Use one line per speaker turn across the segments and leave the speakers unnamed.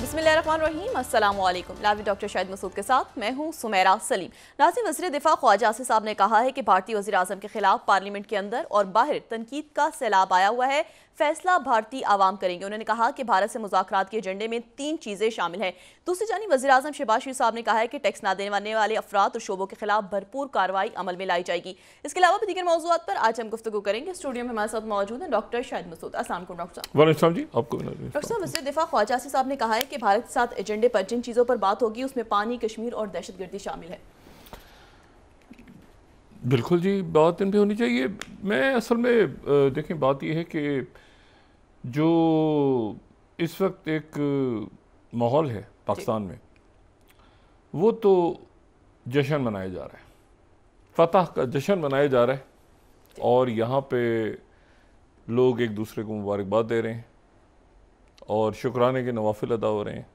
बिस्मिल्लाहिर्रहमानिर्रहीम, अस्सलाम वालेकुम। लाइव डॉक्टर शाहिद मसूद के साथ मैं हूं सुमेरा सलीम। नाज़रीन, वज़ीर दिफा ख्वाजा आसिफ साहब ने कहा है कि भारतीय वज़ीर आज़म के खिलाफ पार्लियामेंट के अंदर और बाहर तनकीद का सैलाब आया हुआ है। फैसला भारतीय आवाम करेंगे। उन्होंने कहा कि भारत से मुज़ाकरात के एजेंडे में 3 चीज़ें शामिल हैं। दूसरी जानिब वज़ीर आज़म शहबाज शरीफ साहब ने कहा है कि टैक्स न देने वाले अफराद और शोबों के खिलाफ भरपूर कार्रवाई अमल में लाई जाएगी। इसके अलावा भी दीगर मौज़ूआत पर आज हम गुफ्तगू करेंगे। स्टूडियो में हमारे साथ मौजूद हैं डॉक्टर शाहिद मसूद। अस्सलाम वालेकुम डॉक्टर साहब।
वालेकुम जी, आपको
डॉक्टर साहब, वज़ीर दिफा ख्वाजा आसिफ साहब ने कहा है कि भारत के साथ एजेंडे पर जिन चीज़ों पर बात होगी उसमें पानी, कश्मीर और दहशतगर्दी शामिल है।
बिल्कुल जी, बात इन पे होनी चाहिए। मैं असल में देखें, बात यह है कि जो इस वक्त एक माहौल है पाकिस्तान में, वो तो जश्न मनाया जा रहा है, फतह का जश्न मनाया जा रहा है और यहाँ पे लोग एक दूसरे को मुबारकबाद दे रहे हैं और शुक्राने के नवाफिल अदा हो रहे हैं।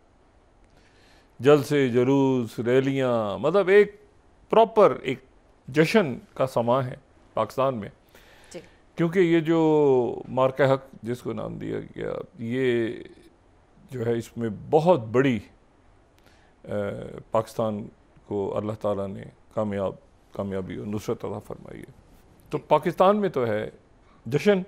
जलसे, जुलूस, रैलियाँ, मतलब एक प्रॉपर एक जश्न का समा है पाकिस्तान में। क्योंकि ये जो मार्का हक जिसको नाम दिया गया, ये जो है इसमें बहुत बड़ी पाकिस्तान को अल्लाह ताला ने कामयाबी और नुसरत अता फरमाई है। तो पाकिस्तान में तो है जश्न।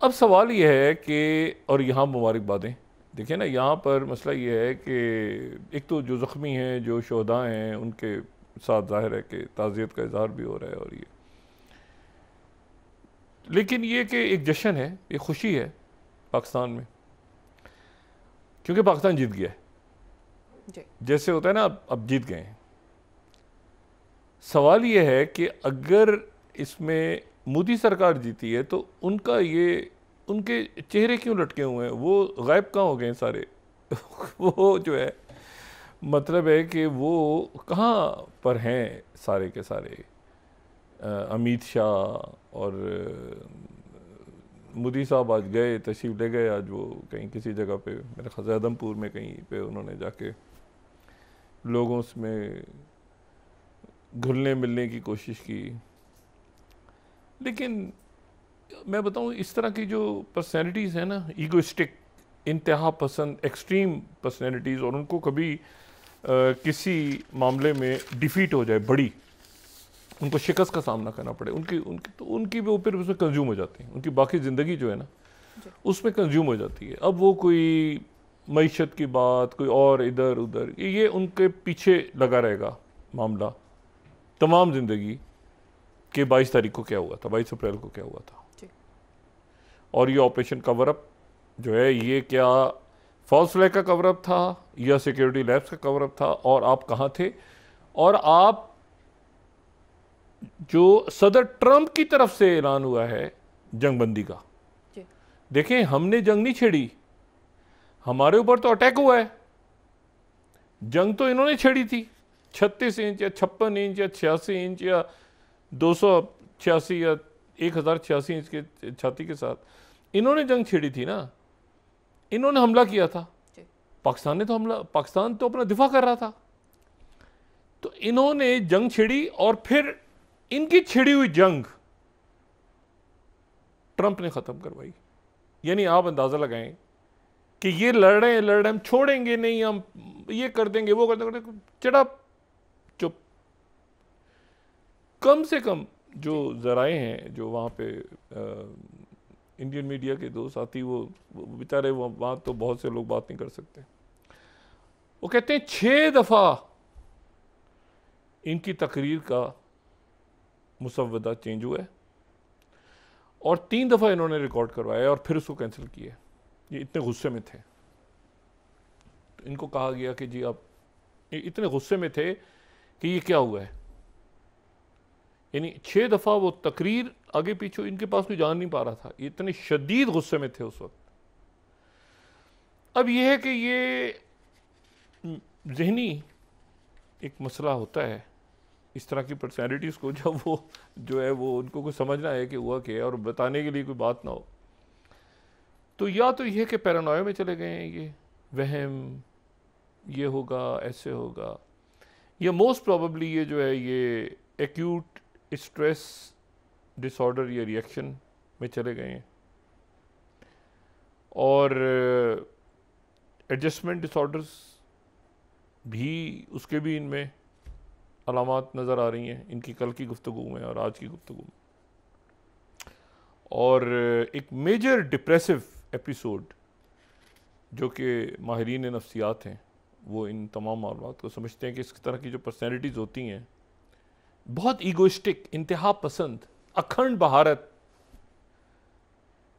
अब सवाल ये है कि और यहाँ मुबारकबादें, देखिए ना, यहाँ पर मसला ये है कि एक तो जो ज़ख्मी हैं, जो शोहदा हैं, उनके साथ ज़ाहिर है कि ताज़ियत का इज़हार भी हो रहा है और ये, लेकिन ये कि एक जश्न है, एक खुशी है पाकिस्तान में, क्योंकि पाकिस्तान जीत गया है। जैसे होता है ना, अब जीत गए हैं। सवाल ये है कि अगर इसमें मोदी सरकार जीती है तो उनका ये, उनके चेहरे क्यों लटके हुए हैं, वो गायब कहाँ हो गए सारे वो जो है, मतलब है कि वो कहाँ पर हैं सारे के सारे। अमित शाह और मोदी साहब आज गए, तशरीफ़ ले गए, आज वो कहीं किसी जगह पे, मेरे ख्याल आदमपुर में कहीं पे उन्होंने जाके लोगों में घुलने मिलने की कोशिश की। लेकिन मैं बताऊं, इस तरह की जो पर्सनैलिटीज़ हैं ना, ईगोइस्टिक, इंतहा पसंद, एक्सट्रीम पर्सनैलिटीज़, और उनको कभी किसी मामले में डिफीट हो जाए, बड़ी उनको शिकस्त का सामना करना पड़े, उनकी वो फिर उसमें कंज्यूम हो जाती है, उनकी बाकी ज़िंदगी जो है ना उसमें कंज्यूम हो जाती है। अब वो कोई मईशत की बात, कोई और इधर उधर, ये उनके पीछे लगा रहेगा मामला तमाम ज़िंदगी कि 22 तारीख को क्या हुआ था, 22 अप्रैल को क्या हुआ था। और ये ऑपरेशन कवरअप जो है, ये क्या फॉल्स फ्लैग का कवरअप था या सिक्योरिटी लैब्स का कवरअप था, और आप कहाँ थे, और आप जो सदर ट्रंप की तरफ से ऐलान हुआ है जंगबंदी का, देखें, हमने जंग नहीं छेड़ी, हमारे ऊपर तो अटैक हुआ है। जंग तो इन्होंने छेड़ी थी 36 इंच या 56 इंच या 86 इंच या 286 या 1086 इंच के छाती के साथ इन्होंने जंग छेड़ी थी ना, इन्होंने हमला किया था। पाकिस्तान तो अपना दिफा कर रहा था। तो इन्होंने जंग छेड़ी और फिर इनकी छिड़ी हुई जंग ट्रंप ने ख़त्म करवाई। यानी आप अंदाज़ा लगाएं कि ये लड़ रहे हैं, हम छोड़ेंगे नहीं, हम ये कर देंगे, वो कर देंगे, चढ़ा चुप। कम से कम जो ज़राए हैं, जो वहाँ पे इंडियन मीडिया के दो साथी, वो बेचारे वहाँ तो बहुत से लोग बात नहीं कर सकते, वो कहते हैं 6 दफ़ा इनकी तकरीर का मुसव्वदा चेंज हुआ है और 3 दफ़ा इन्होंने रिकॉर्ड करवाया और फिर उसको कैंसिल किया। ये इतने गुस्से में थे, तो इनको कहा गया कि जी आप, इतने गुस्से में थे कि ये क्या हुआ है। यानी 6 दफ़ा वो तकरीर आगे पीछे, इनके पास कोई जान नहीं पा रहा था, ये इतने शदीद गुस्से में थे उस वक्त। अब ये है कि ये ज़हनी एक मसला होता है इस तरह की पर्सनैलिटीज़ को, जब वो जो है वो उनको कुछ समझना है कि हुआ क्या है और बताने के लिए कोई बात ना हो, तो या तो ये कि पैरानोया में चले गए हैं, ये वहम, ये होगा, ऐसे होगा, या मोस्ट प्रॉबेबली ये जो है ये एक्यूट स्ट्रेस डिसऑर्डर या रिएक्शन में चले गए हैं। और एडजस्टमेंट डिसऑर्डर्स भी, उसके भी इनमें अलामात नज़र आ रही हैं इनकी कल की गुफ्तगू में और आज की गुफ्तगू में। और एक मेजर डिप्रेसिव एपिसोड जो कि माहिरीन नफ्सियात हैं वो इन तमाम मालूमात को समझते हैं कि इस तरह की जो पर्सनैलिटीज़ होती हैं बहुत ईगोइस्टिक, इंतहा पसंद, अखंड बहारत,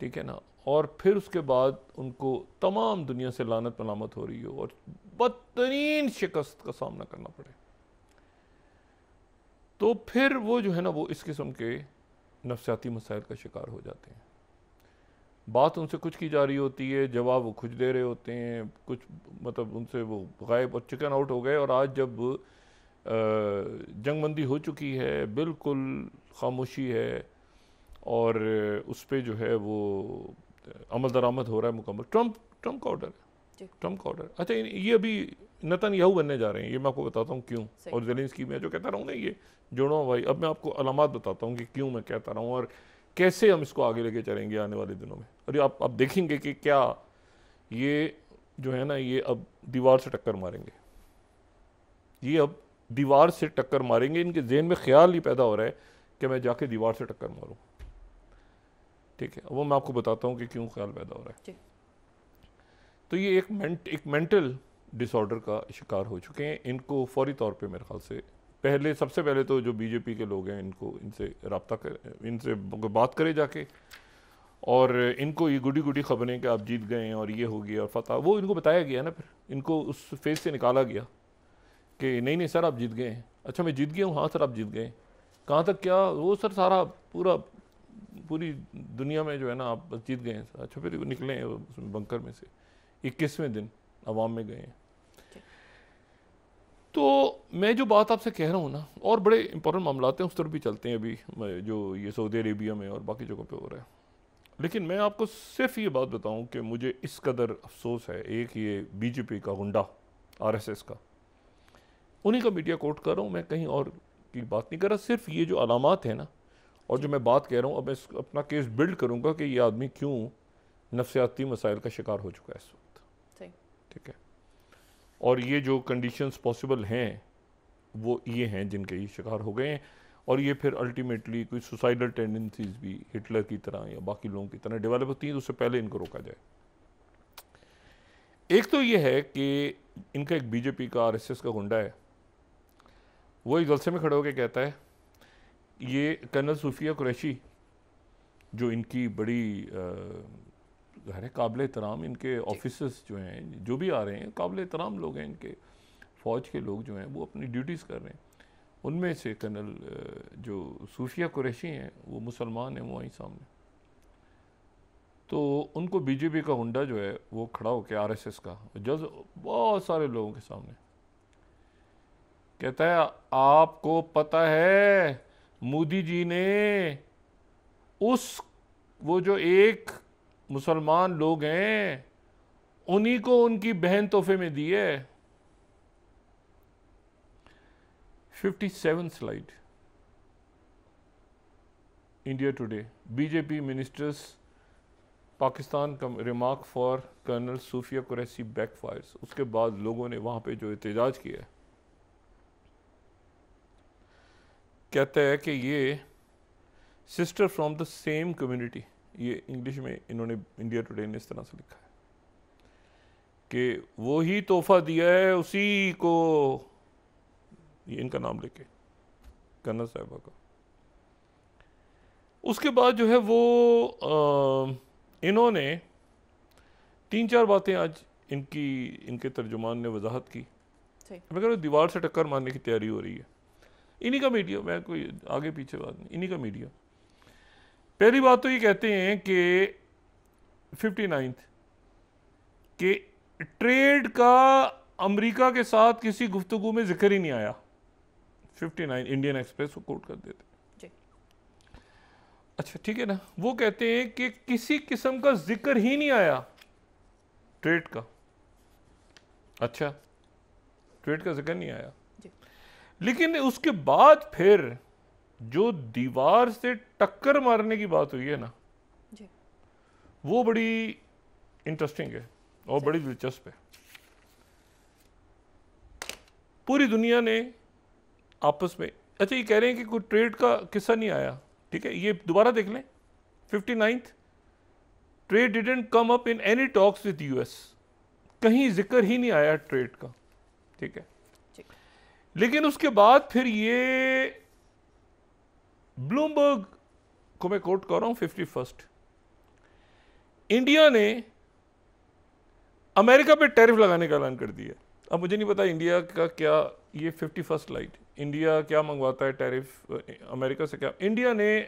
ठीक है ना, और फिर उसके बाद उनको तमाम दुनिया से लानत मलामत हो रही हो और बदतरीन शिकस्त का सामना करना पड़े, तो फिर वो जो है ना वो इस किस्म के नफ्सियाती मसाइल का शिकार हो जाते हैं। बात उनसे कुछ की जा रही होती है, जवाब वो कुछ दे रहे होते हैं, कुछ मतलब उनसे वो गायब और चिकन आउट हो गए। और आज जब जंगबंदी हो चुकी है, बिल्कुल खामोशी है और उस पर जो है वो अमल दरामद हो रहा है मुकम्मल। ट्रम्प का ऑर्डर है, ट्रम्प का ऑर्डर। अच्छा, ये अभी नेतन्याहू बनने जा रहे हैं, ये मैं आपको बताता हूँ क्यों। और ज़ेलेंस्की में जो कहता रहा हूँ ना, ये जोड़ो भाई, अब मैं आपको अलामात बताता हूँ कि क्यों मैं कहता रहा हूँ और कैसे हम इसको आगे लेके चलेंगे आने वाले दिनों में। और ये आप देखेंगे कि क्या ये जो है ना ये अब दीवार से टक्कर मारेंगे, ये अब दीवार से टक्कर मारेंगे। इनके जहन में ख्याल ही पैदा हो रहा है कि मैं जाके दीवार से टक्कर मारूं, ठीक है। वो मैं आपको बताता हूँ कि क्यों ख्याल पैदा हो रहा है। तो ये एक मेंटल डिसऑर्डर का शिकार हो चुके हैं। इनको फौरी तौर पे मेरे ख्याल से सबसे पहले तो जो बीजेपी के लोग हैं इनसे रब्ता कर, इनसे बात करे जाके, और इनको ये गुडी गुडी खबरें कि आप जीत गए हैं और ये हो गया और फतह, वो इनको बताया गया ना, फिर इनको उस फेज से निकाला गया कि नहीं सर आप जीत गए हैं। अच्छा मैं जीत गया हूँ, हाँ सर आप जीत गए, कहाँ तक क्या, वो सर सारा पूरी दुनिया में जो है ना आप बस जीत गए हैं। अच्छा फिर निकले हैं बंकर में से 21वें दिन अवाम में गए हैं। तो मैं जो बात आपसे कह रहा हूँ ना, और बड़े इंपॉर्टेंट मामला हैं उस तरफ भी चलते हैं अभी, जो ये सऊदी अरेबिया में और बाकी जगहों पे हो रहा है। लेकिन मैं आपको सिर्फ ये बात बताऊं कि मुझे इस कदर अफसोस है, एक ये बीजेपी का गुंडा आरएसएस का, उन्हीं का मीडिया कोट कर रहा हूँ, मैं कहीं और की बात नहीं कर रहा। सिर्फ ये जो अलामात है ना, और जो मैं बात कह रहा हूँ, अब मैं अपना केस बिल्ड करूँगा कि ये आदमी क्यों नफ्सियाती मसाइल का शिकार हो चुका है इस वक्त, ठीक है। और ये जो कंडीशंस पॉसिबल हैं वो ये हैं जिनके ये शिकार हो गए हैं, और ये फिर अल्टीमेटली कोई सुसाइडल टेंडेंसीज भी हिटलर की तरह या बाकी लोगों की तरह डेवलप होती हैं, तो उससे पहले इनको रोका जाए। एक तो ये है कि इनका एक बीजेपी का आरएसएस का गुंडा है, वो एक जलसे में खड़े होकर कहता है, ये कर्नल सूफिया कुरैशी जो इनकी बड़ी काबिल एहतराम, इनके ऑफिसर्स जो हैं जो भी आ रहे हैं काबिल एहतराम लोग हैं, इनके फ़ौज के लोग जो हैं वो अपनी ड्यूटीज़ कर रहे हैं। उनमें से कर्नल जो सूफिया कुरैशी हैं वो मुसलमान हैं, वो वहीं सामने। तो उनको बीजेपी का गुंडा जो है वो खड़ा होकर आरएसएस का जज बहुत सारे लोगों के सामने कहता है, आपको पता है मोदी जी ने वो जो एक मुसलमान लोग हैं उन्हीं को उनकी बहन तोहफे में दी है। 57 slide, India Today, BJP ministers Pakistan का remark for colonel Sofiya Qureshi backfires. उसके बाद लोगों ने वहां पे जो एहतजाज किया, कहता है कि ये sister from the same community, ये इंग्लिश में इन्होंने इंडिया टुडे ने इस तरह से लिखा है कि वो ही तोहफा दिया है उसी को, ये इनका नाम लेके कर्नल साहबा का। उसके बाद जो है वो इन्होंने 3-4 बातें आज इनके तर्जुमान ने वजाहत की। मैं कह रहा हूँ दीवार से टक्कर मारने की तैयारी हो रही है। इन्हीं का मीडिया, मैं कोई आगे पीछे बात नहीं, इन्हीं का मीडिया। पहली बात तो ये कहते हैं कि 59 कि ट्रेड का अमेरिका के साथ किसी गुफ्तगू में जिक्र ही नहीं आया। 59 इंडियन एक्सप्रेस को कोट कर देते। अच्छा ठीक है ना, वो कहते हैं कि किसी किस्म का जिक्र ही नहीं आया ट्रेड का। अच्छा, ट्रेड का जिक्र नहीं आया, लेकिन उसके बाद फिर जो दीवार से टक्कर मारने की बात हुई है ना जी, वो बड़ी इंटरेस्टिंग है और बड़ी दिलचस्प है। पूरी दुनिया ने आपस में, अच्छा ये कह रहे हैं कि कोई ट्रेड का किस्सा नहीं आया, ठीक है, ये दोबारा देख लें 59th, trade didn't come up in any talks with US, कहीं जिक्र ही नहीं आया ट्रेड का, ठीक है। लेकिन उसके बाद फिर ये ब्लूमबर्ग को मैं कोट कर रहा हूं 51st, इंडिया ने अमेरिका पे टैरिफ लगाने का ऐलान कर दिया। अब मुझे नहीं पता इंडिया का क्या, ये 51st स्लाइड, इंडिया क्या मंगवाता है टैरिफ अमेरिका से, क्या इंडिया ने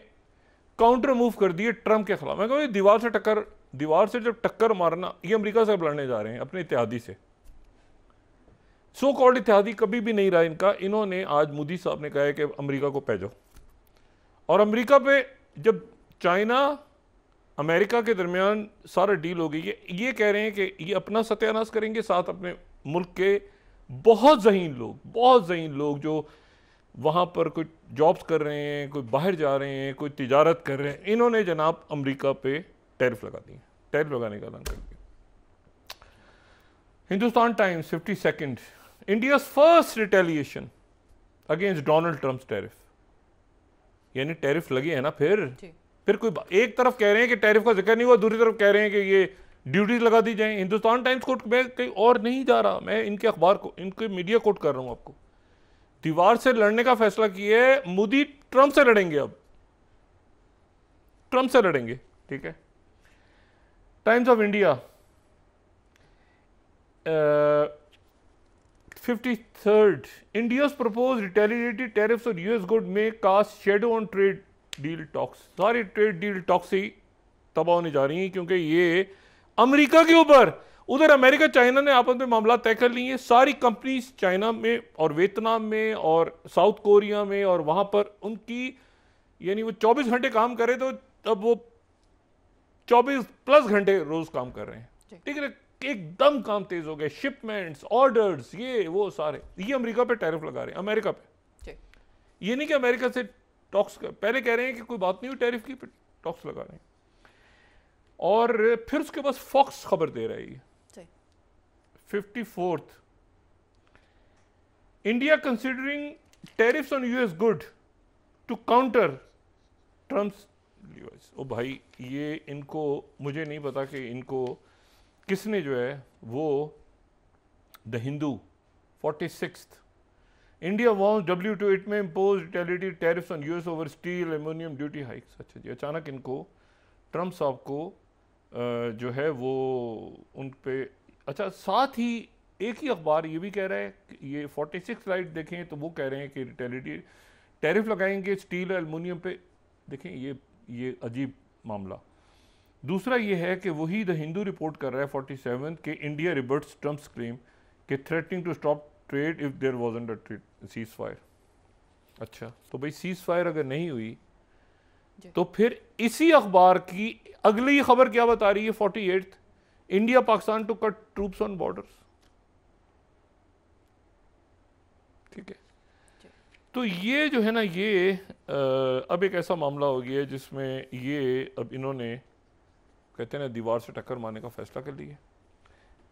काउंटर मूव कर दिए ट्रम्प के खिलाफ। मैं कहूँ दीवार से जब टक्कर मारना, ये अमेरिका से लड़ने जा रहे हैं अपने इत्तेहादी से, सो कॉल्ड इत्तेहादी कभी भी नहीं रहा इनका। इन्होंने आज मोदी साहब ने कहा है कि अमेरिका को भेजो, और अमेरिका पे जब चाइना अमेरिका के दरमियान सारा डील हो गई, ये कह रहे हैं कि ये अपना सत्यानाश करेंगे, साथ अपने मुल्क के बहुत ज़हीन लोग जो वहाँ पर कोई जॉब्स कर रहे हैं, कोई बाहर जा रहे हैं, कोई तिजारत कर रहे हैं, इन्होंने जनाब अमेरिका पे टैरिफ लगा दी, टैरिफ लगाने का ऐलान कर दिया। Hindustan times 52nd, India's first retaliation against Donald Trump's tariff, यानी टैरिफ लगे हैं ना। फिर कोई एक तरफ कह रहे हैं कि टैरिफ का जिक्र नहीं हुआ, दूसरी तरफ कह रहे हैं कि ये ड्यूटीज लगा दी जाए। हिंदुस्तान टाइम्स कोट, मैं कहीं और नहीं जा रहा, मैं इनके अखबार को, इनके मीडिया कोट कर रहा हूं आपको। दीवार से लड़ने का फैसला किया है मोदी, ट्रम्प से लड़ेंगे, अब ट्रम्प से लड़ेंगे, ठीक है। Times of India 53rd, India's proposed retaliatory tariffs on US goods may cast shadow on trade deal talks। सारी ट्रेड डील टॉक्स ही तबाह होने जा रही हैं, क्योंकि ये अमेरिका के ऊपर, उधर अमेरिका चाइना ने आपस में मामला तय कर लिए। सारी कंपनीज चाइना में और वियतनाम में और साउथ कोरिया में, और वहां पर उनकी, यानी वो 24 घंटे काम करे तो अब वो 24+ घंटे रोज काम कर रहे हैं, ठीक है। एकदम काम तेज हो गया, शिपमेंट्स, ऑर्डर्स, ये वो सारे, ये अमेरिका पे टैरिफ लगा रहे हैं, अमेरिका पे। ये नहीं कि अमेरिका से टॉक्स पहले कह रहे हैं कि कोई बात नहीं हुई टैरिफ की, टॉक्स लगा रहे हैं। और फिर उसके बाद फॉक्स खबर दे रही है 54th, India considering tariffs on US good to counter Trump's. ओ भाई, ये इनको, मुझे नहीं पता कि इनको किसने जो है वो, the Hindu 46th, India wants WTO it में impose retaliatory tariffs on US over steel aluminium duty hikes. अच्छा जी, अचानक इनको ट्रम्प साहब को जो है वो उन पे, अच्छा साथ ही एक ही अखबार ये भी कह रहा है, ये 46 स्लाइड देखें तो वो कह रहे हैं कि रिटेलिएटरी टैरिफ लगाएंगे स्टील एल्युमिनियम पे। देखें ये अजीब मामला। दूसरा ये है कि वही द हिंदू रिपोर्ट कर रहा है 47 कि इंडिया रिबर्ट्स ट्रम्प्स क्लेम कि threatening to stop trade if there wasn't a ceasefire. अच्छा, तो भाई सीज फायर अगर नहीं हुई तो फिर इसी अखबार की अगली खबर क्या बता रही है 48th, India Pakistan to cut troops on borders, ठीक है। तो ये जो है ना, ये अब एक ऐसा मामला हो गया है जिसमें ये अब इन्होंने, कहते हैं ना, दीवार से टक्कर मारने का फैसला कर लिया।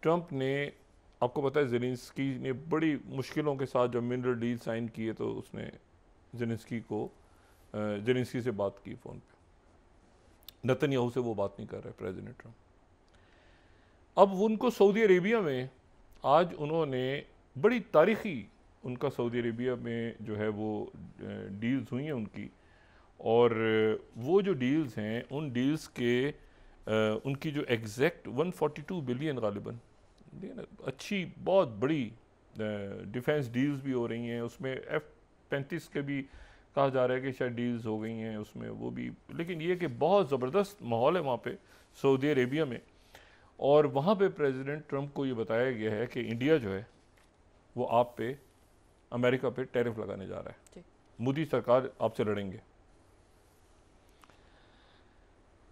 ट्रंप ने, आपको पता है ज़ेलेंस्की ने बड़ी मुश्किलों के साथ जब मिनरल डील साइन किए तो उसने ज़ेलेंस्की से बात की फ़ोन पे। नेतन्याहू से वो बात नहीं कर रहे प्रेसिडेंट ट्रंप। अब उनको सऊदी अरेबिया में आज उन्होंने बड़ी तारीख़ी, उनका सऊदी अरेबिया में जो है वो डील्स हुई हैं उनकी, और वो जो डील्स हैं उन डील्स के उनकी जो एग्जैक्ट 142 बिलियन गालिबन, अच्छी बहुत बड़ी डिफेंस डील्स भी हो रही हैं। उसमें F-35 के भी कहा जा रहा है कि शायद डील्स हो गई हैं उसमें, वो भी। लेकिन ये कि बहुत ज़बरदस्त माहौल है वहाँ पे सऊदी अरेबिया में, और वहाँ पे प्रेसिडेंट ट्रंप को ये बताया गया है कि इंडिया जो है वो आप पे, अमेरिका पे टैरिफ लगाने जा रहा है, मोदी सरकार आपसे लड़ेंगे।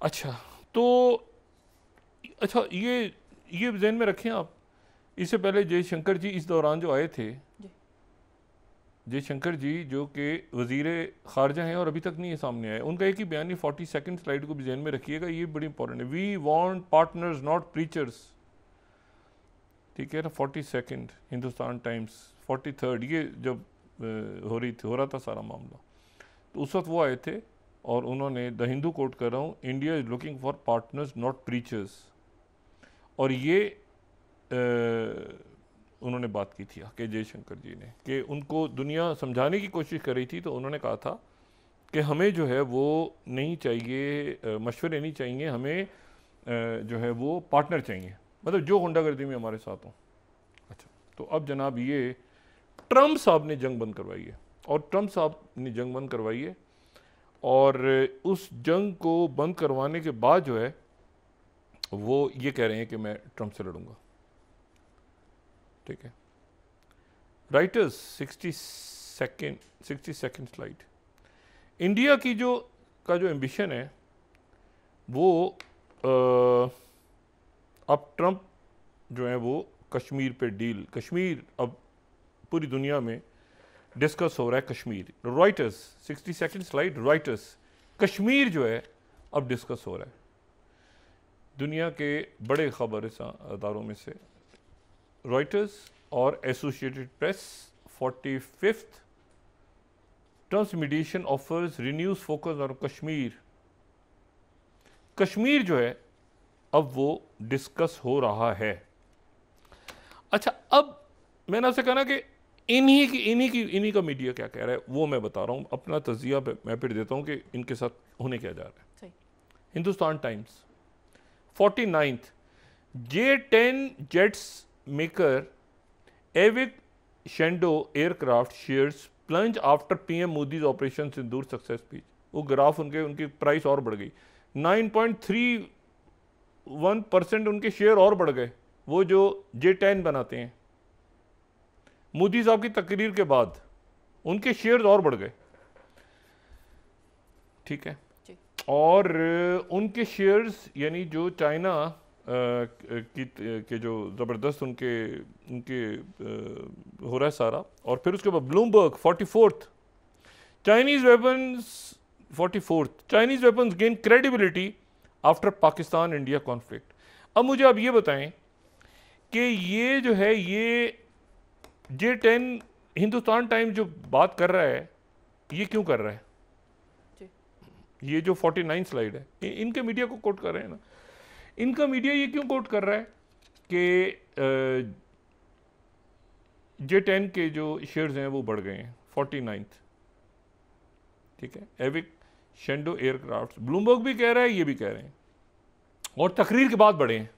अच्छा, तो अच्छा ये जहन में रखें आप। इससे पहले जयशंकर जी इस दौरान जो आए थे, जयशंकर जी जो कि वज़ीर ख़ारजा हैं और अभी तक नहीं सामने आए, उनका एक ही बयान, 42nd स्लाइड को भी जहन में रखिएगा, ये बड़ी इंपॉर्टेंट है। We want partners not preachers, ठीक है ना। 42nd हिंदुस्तान टाइम्स 43rd, ये जब हो रहा था सारा मामला, तो उस वक्त वो आए थे और उन्होंने, द हिंदू कोट कर रहा हूँ, India is looking for partners not preachers, और ये उन्होंने बात की थी के जयशंकर जी ने, कि उनको दुनिया समझाने की कोशिश कर रही थी, तो उन्होंने कहा था कि हमें जो है वो नहीं चाहिए मशवरे नहीं चाहिए, हमें जो है वो पार्टनर चाहिए, मतलब जो गुंडागर्दी में हमारे साथ हों। अच्छा, तो अब जनाब ये ट्रम्प साहब ने जंग बंद करवाई है, और ट्रम्प साहब ने जंग बंद करवाई है, और उस जंग को बंद करवाने के बाद जो है वो ये कह रहे हैं कि मैं ट्रम्प से लड़ूंगा। ठीक है, राइटर्स 60 सेकंड स्लाइड। इंडिया की जो एम्बिशन है वो अब ट्रम्प जो है वो कश्मीर पे डील, कश्मीर अब पूरी दुनिया में डिस्कस हो रहा है। Kashmir, Reuters 60 second slide, Reuters, Kashmir जो है अब डिस्कस हो रहा है। दुनिया के बड़े खबर अदारों में से रॉयटर्स और associated press. 45th Trump's mediation offers renews focus on Kashmir. Kashmir जो है अब वो डिस्कस हो रहा है। अच्छा, अब मैंने आपसे कहा ना कि इन्हीं का मीडिया क्या कह रहा है, वो मैं बता रहा हूँ। अपना तजिया मैं फिर देता हूँ कि इनके साथ होने क्या जा रहा है। Hindustan Times 49th, J-10 jets maker AVIC Chengdu aircraft shares plunge after PM Modi's operation Sindoor success speech. वो ग्राफ उनकी प्राइस और बढ़ गई, 9.31% उनके शेयर और बढ़ गए, वो जो J-10 बनाते हैं। मोदी साहब की तकरीर के बाद उनके शेयर्स और बढ़ गए। ठीक है, और उनके शेयर्स यानी जो चाइना के जो ज़बरदस्त उनके हो रहा है सारा। और फिर उसके बाद Bloomberg 44th, Chinese weapons gain credibility after Pakistan India conflict. अब मुझे आप ये बताएं कि ये जो है ये J-10, हिंदुस्तान टाइम्स जो बात कर रहा है, ये क्यों कर रहा है? ये जो 49 स्लाइड है, इनके मीडिया को कोट कर रहे हैं ना, इनका मीडिया ये क्यों कोट कर रहा है कि J-10 के जो शेयर्स हैं वो बढ़ गए हैं 49th। ठीक है, एविक शेंडो एयरक्राफ्ट, ब्लूमबर्ग भी कह रहा है, ये भी कह रहे हैं, और तकरीर के बाद बढ़े हैं।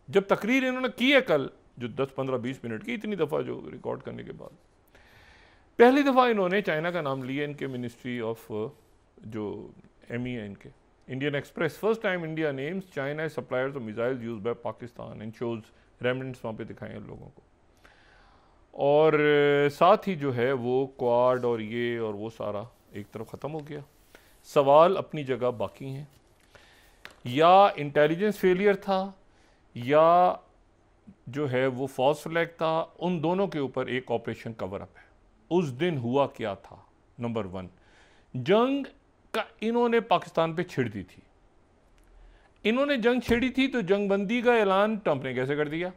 जब तकरीर इन्होंने की है कल, जो 10, 15, 20 मिनट की, इतनी दफ़ा जो रिकॉर्ड करने के बाद, पहली दफ़ा इन्होंने चाइना का नाम लिया। इनके मिनिस्ट्री ऑफ जो एमई है इनके, Indian express, first time India names China suppliers of missiles used by Pakistan and shows remnants वहाँ पे दिखाए हैं लोगों को। और साथ ही जो है वो क्वाड और ये और वो सारा एक तरफ ख़त्म हो गया। सवाल अपनी जगह बाकी हैं, या इंटेलिजेंस फेलियर था या जो है वो फॉल्स फ्लैग था। उन दोनों के ऊपर एक ऑपरेशन कवर अप है। उस दिन हुआ क्या था? नंबर 1, जंग का इन्होंने पाकिस्तान पे छिड़ दी थी। इन्होंने जंग छिड़ी थी तो जंगबंदी का ऐलान ट्रंप ने कैसे कर दिया?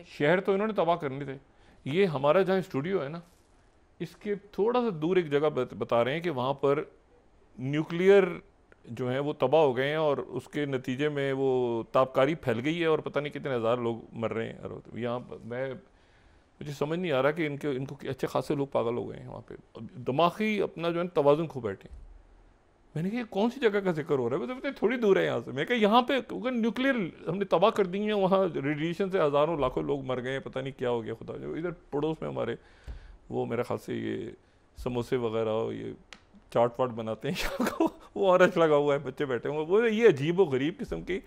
शहर तो इन्होंने तबाह करने थे। ये हमारा जहां स्टूडियो है ना, इसके थोड़ा सा दूर एक जगह बता रहे हैं कि वहां पर न्यूक्लियर जो है वो तबाह हो गए हैं और उसके नतीजे में वो ताबकारी फैल गई है और पता नहीं कितने हज़ार लोग मर रहे हैं। यहाँ मुझे समझ नहीं आ रहा कि इनको अच्छे खासे लोग पागल हो गए हैं वहाँ पे, दिमागी अपना जो है तवाज़ुन खो बैठे। मैंने कहा कौन सी जगह का जिक्र हो रहा है? बताए थोड़ी दूर है यहाँ से। मैं कहा यहाँ पे क्योंकि न्यूक्लियर हमने तबाह कर दी है, वहाँ रेडिएशन से हज़ारों लाखों लोग मर गए हैं, पता नहीं क्या हो गया खुदा। जो इधर पड़ोस में हमारे वो मेरे ख्याल से ये समोसे वगैरह ये चाट वाट बनाते हैं वो ऑरेंज लगा हुआ है, बच्चे बैठे हुए, वो ये अजीब व गरीब किस्म की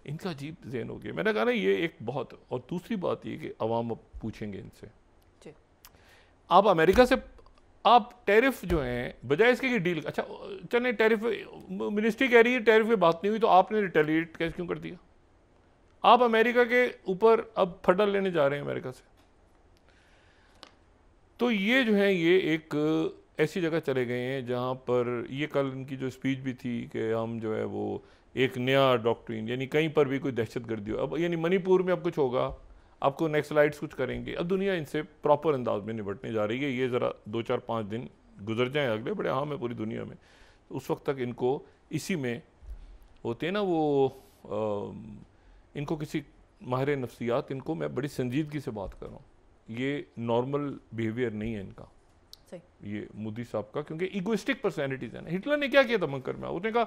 इनका अजीब जहन हो गया। मैंने कहा ना ये एक बहुत। और दूसरी बात ये कि अवाम अब पूछेंगे इनसे, आप अमेरिका से आप टैरिफ जो हैं बजाय इसके कि डील, अच्छा चले टैरिफ मिनिस्ट्री कह रही है टैरिफ की बात नहीं हुई तो आपने रिटेलिएट कैसे क्यों कर दिया? आप अमेरिका के ऊपर अब फटा लेने जा रहे हैं अमेरिका से। तो ये जो है ये एक ऐसी जगह चले गए हैं जहाँ पर ये कल इनकी जो स्पीच भी थी कि हम जो है वो एक नया डॉक्ट्रिन, यानी कहीं पर भी कोई दहशत गर्दी हो, अब यानी मणिपुर में अब कुछ होगा, आपको नेक्स्ट स्लाइड्स कुछ करेंगे। अब दुनिया इनसे प्रॉपर अंदाज में निपटने जा रही है। ये ज़रा 2-4-5 दिन गुजर जाएँ अगले बड़े अहम है पूरी दुनिया में, तो उस वक्त तक इनको इसी में होते हैं ना वो इनको किसी माहिर नफ्सियात, इनको मैं बड़ी संजीदगी से बात कर रहा हूँ, ये नॉर्मल बिहेवियर नहीं है इनका ये मोदी साहब का, क्योंकि इगोइस्टिक पर्सनैलिटीज़ है ना। हिटलर ने क्या किया था बंकर में, उसने कहा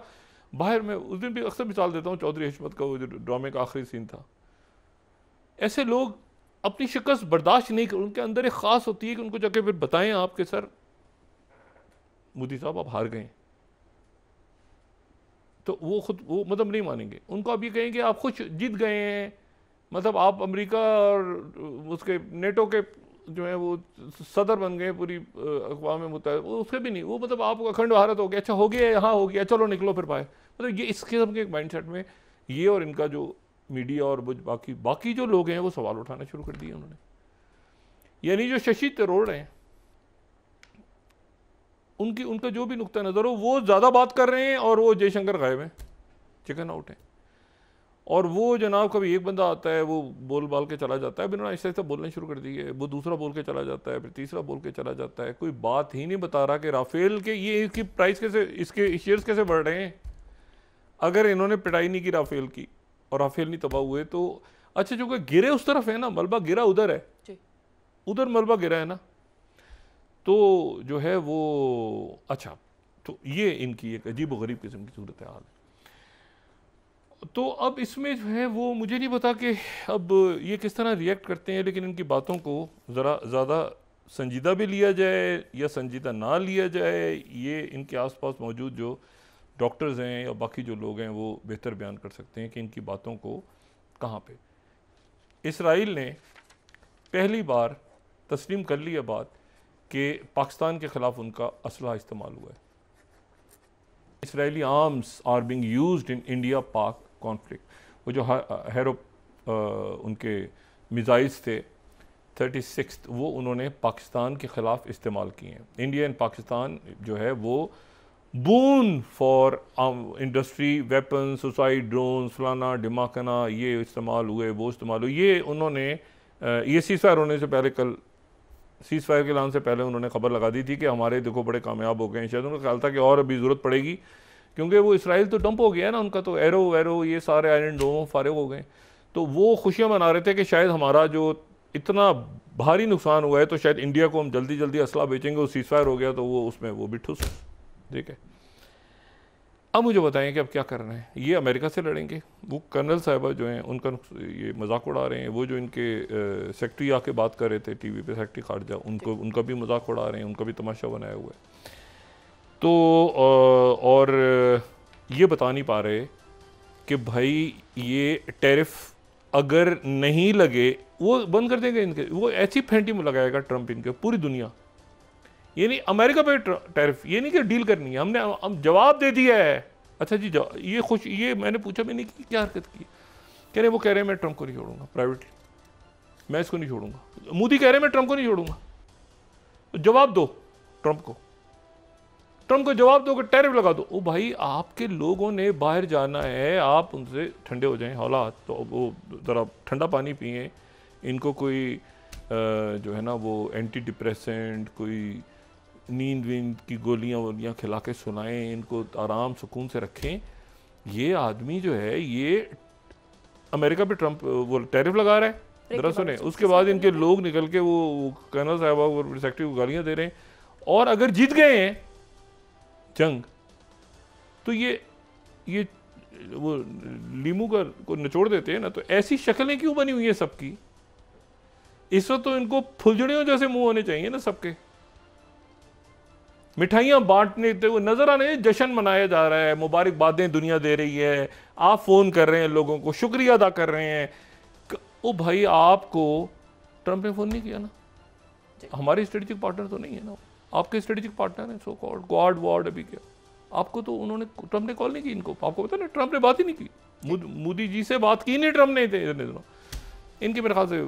बाहर में, उस दिन भी अक्सर मिसाल देता हूँ चौधरी हिशमत का वो जो ड्रामे का आखिरी सीन था, ऐसे लोग अपनी शिकस्त बर्दाश्त नहीं कर, उनके अंदर एक ख़ास होती है कि उनको जाके फिर बताएं आपके सर मोदी साहब आप हार गए, तो वो खुद वो मतलब नहीं मानेंगे। उनको आप ये कहेंगे आप खुद जीत गए हैं, मतलब आप अमेरिका और उसके नेटो के जो है वो सदर बन गए पूरी अक़वाम मुत्तहिदा, वो उसके भी नहीं, वो मतलब आप अखंड भारत हो गया, अच्छा हो गया यहाँ हो गया चलो निकलो फिर पाए, मतलब ये इस किस्म के माइंडसेट में ये और इनका जो मीडिया और बाकी जो लोग हैं वो सवाल उठाना शुरू कर दिए उन्होंने। यानी जो शशि थरूर हैं उनका जो भी नुक्ता नज़र हो वो ज़्यादा बात कर रहे हैं और वो जयशंकर गायब हैं, चिकन आउट है। और वो जनाब कभी एक बंदा आता है वो बोल बाल के चला जाता है, अब इन्होंने ऐसे बोलने शुरू कर दी है, वो दूसरा बोल के चला जाता है, फिर तीसरा बोल के चला जाता है, कोई बात ही नहीं बता रहा कि राफेल के ये इसकी प्राइस कैसे, इसके शेयर्स कैसे बढ़ रहे हैं। अगर इन्होंने पिटाई नहीं की राफेल की और राफेल नहीं तबाह हुए तो अच्छा, जो गिरे उस तरफ है ना, मलबा गिरा उधर है, उधर मलबा गिरा है ना, तो जो है वो अच्छा, तो ये इनकी एक अजीब व गरीब किस्म की सूरत हाल है। तो अब इसमें जो है वो मुझे नहीं पता कि अब ये किस तरह रिएक्ट करते हैं, लेकिन इनकी बातों को ज़रा ज़्यादा संजीदा भी लिया जाए या संजीदा ना लिया जाए, ये इनके आसपास मौजूद जो डॉक्टर्स हैं या बाकी जो लोग हैं वो बेहतर बयान कर सकते हैं कि इनकी बातों को कहाँ पे। इसराइल ने पहली बार तस्लीम कर लिया बात कि पाकिस्तान के ख़िलाफ़ उनका असलहा इस्तेमाल हुआ है। Israeli arms are being used in India Pak conflict. वो जो हैरो उनके मिसाइल्स थे 36 वो उन्होंने पाकिस्तान के ख़िलाफ़ इस्तेमाल किए हैं। इंडिया एंड पाकिस्तान जो है वो boon for industry, weapon, suicide, drone, फलाना डिमाकना, ये इस्तेमाल हुए, वो इस्तेमाल हुए। ये उन्होंने ये सीज़फायर होने से पहले, कल सीज़फायर के ऐलान से पहले उन्होंने खबर लगा दी थी कि हमारे देखो बड़े कामयाब हो गए हैं। शायद उनका ख्याल था कि और अभी ज़रूरत पड़ेगी, क्योंकि वो इसराइल तो डंप हो गया है ना, उनका तो एरो वैरो ये सारे आयरन डोम फारिग हो गए। तो वो खुशियाँ मना रहे थे कि शायद हमारा जो इतना भारी नुकसान हुआ है तो शायद इंडिया को हम जल्दी जल्दी असला बेचेंगे, वो सीज़फायर हो गया तो वो उसमें वो भी ठुस। ठीक है, अब मुझे बताएं कि अब क्या करना है। ये अमेरिका से लड़ेंगे, वो कर्नल साहिबा जो हैं उनका ये मजाक उड़ा रहे हैं, वो जो इनके सेक्रेटरी आके बात कर रहे थे टीवी पे, सेक्रेटरी खारजा, उनका भी मजाक उड़ा रहे हैं, उनका भी तमाशा बनाया हुआ है। तो और ये बता नहीं पा रहे कि भाई ये टैरिफ अगर नहीं लगे वो बंद कर देंगे इनके, वो ऐसी फेंटी में लगाएगा ट्रंप इनके पूरी दुनिया। ये नहीं अमेरिका पे टैरिफ, ये नहीं कि डील करनी है, हमने हम जवाब दे दिया है। अच्छा जी ये मैंने पूछा भी नहीं कि क्या हरकत की, कह रहे वो कह रहे हैं मैं ट्रंप को नहीं छोड़ूंगा प्राइवेटली, मैं इसको नहीं छोड़ूंगा। मोदी कह रहे हैं मैं ट्रंप को नहीं छोड़ूंगा, तो जवाब दो ट्रंप को जवाब दो कि टैरिफ लगा दो। ओ भाई आपके लोगों ने बाहर जाना है, आप उनसे ठंडे हो जाएं हालात, तो वो ज़रा ठंडा पानी पिए, इनको कोई जो है ना वो एंटी डिप्रेसेंट, कोई नींद वींद की गोलियां खिला के सुलाएं, इनको आराम सुकून से रखें। ये आदमी जो है ये अमेरिका पे ट्रंप वो टैरिफ लगा रहा है, जरा सुने। उसके बाद इनके लोग निकल के वो कर्नल साहबा और सेक्रेटरी को गालियां दे रहे हैं, और अगर जीत गए हैं जंग तो ये वो लीमू को निचोड़ देते हैं ना। तो ऐसी शक्लें क्यों बनी हुई है सबकी इस वक्त? तो इनको फुलझड़ियों जैसे मुंह होने चाहिए ना सबके। मिठाइयां बांटने वो नजर आ रहे हैं, जश्न मनाया जा रहा है, मुबारकबादें दुनिया दे रही है, आप फोन कर रहे हैं लोगों को, शुक्रिया अदा कर रहे हैं। ओ भाई आपको ट्रंप ने फोन नहीं किया ना, हमारे स्ट्रेटेजिक पार्टनर तो नहीं है ना, आपके स्ट्रेटेजिक पार्टनर है सो कॉल्ड गॉड वॉर्ड। अभी क्या आपको तो उन्होंने ट्रंप ने कॉल नहीं की इनको, आपको पता ना ट्रंप ने बात ही नहीं की, मोदी जी से बात की नहीं ट्रंप ने। इनके मेरे ख्याल से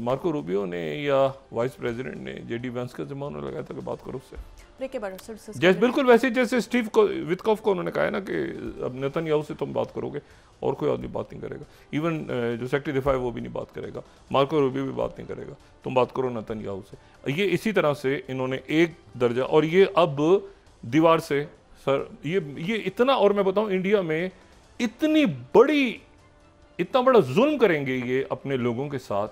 मार्को रूबियो ने या वाइस प्रेसिडेंट ने जेडी वेंस का जिम्मा उन्होंने लगाया था कि बात करो उससे।
ब्रेक के बाद डॉक्टर साहब डिस्कस
जैसे बिल्कुल वैसे जैसे स्टीव विटकॉफ को उन्होंने कहा है ना कि अब नेतन्याहू से तुम बात करोगे और कोई आदमी बात नहीं करेगा, इवन जो सेक्रेटरी दिफा है वो भी नहीं बात करेगा, मार्को रूबियो भी बात नहीं करेगा, तुम बात करो नेतन्याहू से। ये इसी तरह से इन्होंने एक दर्जा, और ये अब दीवार से सर ये इतना, और मैं बताऊं इंडिया में इतना बड़ा जुल्म करेंगे ये अपने लोगों के साथ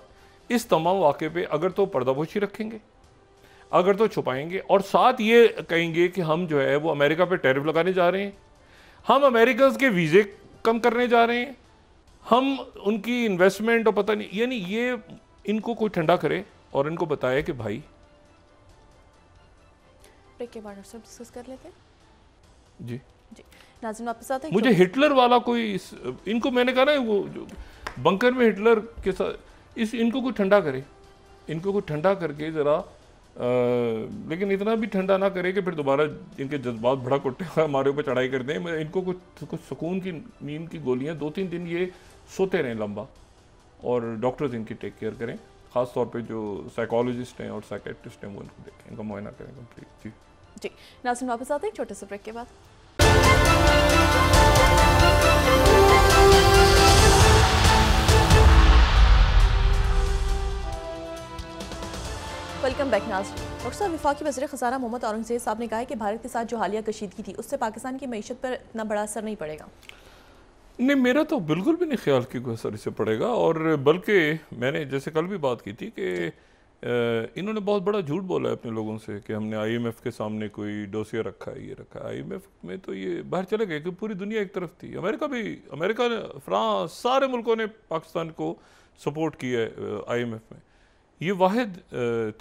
इस तमाम वाक़े पे, अगर तो पर्दापोशी रखेंगे, अगर तो छुपाएंगे, और साथ ये कहेंगे कि हम जो है वो अमेरिका पे टैरिफ लगाने जा रहे हैं, हम अमेरिकन के वीज़े कम करने जा रहे हैं, हम उनकी इन्वेस्टमेंट और पता नहीं, यानी ये इनको कोई ठंडा करे और इनको बताए कि भाई।
ब्रेक के बाद सब डिस्कस कर लेते हैं।
जी
नाज़रीन वापस आते हैं।
मुझे हिटलर वाला कोई इनको मैंने कहा ना वो जो बंकर में हिटलर के साथ इनको कोई ठंडा करे, इनको कोई ठंडा करके ज़रा, लेकिन इतना भी ठंडा ना करे कि फिर दोबारा इनके जज्बात भड़क उठे हमारे ऊपर चढ़ाई कर दें। इनको कुछ सुकून की नींद की गोलियां 2-3 दिन ये सोते रहें लंबा, और डॉक्टर्स इनकी टेक केयर करें, ख़ास तौर पे जो साइकोलॉजिस्ट हैं और साइकेट्रिस्ट हैं वो इनको देखें, इनका मुआयना करें कंप्लीट।
जी नाज़रीन वापस आते हैं छोटे से ब्रेक के बाद। वेलकम बैक नाज़रीन। डॉक्टर साहब, वफाकी वज़ीर ख़ज़ाना मोहम्मद औरंगज़ेब साहब ने कहा है कि भारत के साथ जो हालिया कशीदगी थी उससे पाकिस्तान की मईशत पर इतना बड़ा असर नहीं पड़ेगा।
नहीं, मेरा तो बिल्कुल भी नहीं ख्याल कि कोई असर इससे पड़ेगा, और बल्कि मैंने जैसे कल भी बात की थी कि इन्होंने बहुत बड़ा झूठ बोला है अपने लोगों से कि हमने IMF के सामने कोई डोसिया रखा है, ये रखा है। IMF में तो ये बाहर चले गए कि पूरी दुनिया एक तरफ थी, अमेरिका ने, फ्रांस, सारे मुल्कों ने पाकिस्तान को सपोर्ट किया है IMF में। ये वाहिद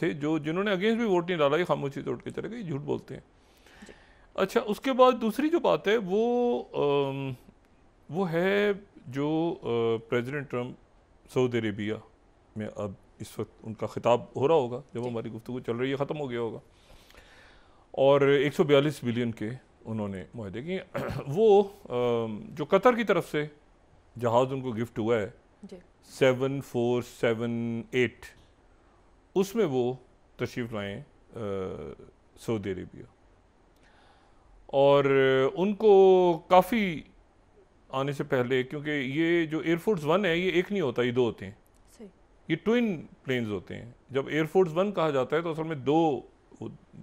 थे जिन्होंने अगेंस्ट भी वोट नहीं डाला, ये खामोशी तोड़ के चले गए, झूठ बोलते हैं। अच्छा, उसके बाद दूसरी जो बात है वो है जो प्रेसिडेंट ट्रम्प सऊदी अरेबिया में अब इस वक्त उनका खिताब हो रहा होगा, जब हमारी गुफ्तगू चल रही है, ख़त्म हो गया होगा, और 142 बिलियन के उन्होंने मुआहदे किए। वो जो कतर की तरफ से जहाज़ उनको गिफ्ट हुआ है 7478, उसमें वो तशरीफ़ लाएँ सऊदी अरेबिया, और उनको काफ़ी आने से पहले, क्योंकि ये जो एयरफोर्स 1 है ये एक नहीं होता, ये 2 होते हैं, ये ट्विन प्लेन्स होते हैं। जब एयरफोर्स 1 कहा जाता है तो असल में 2,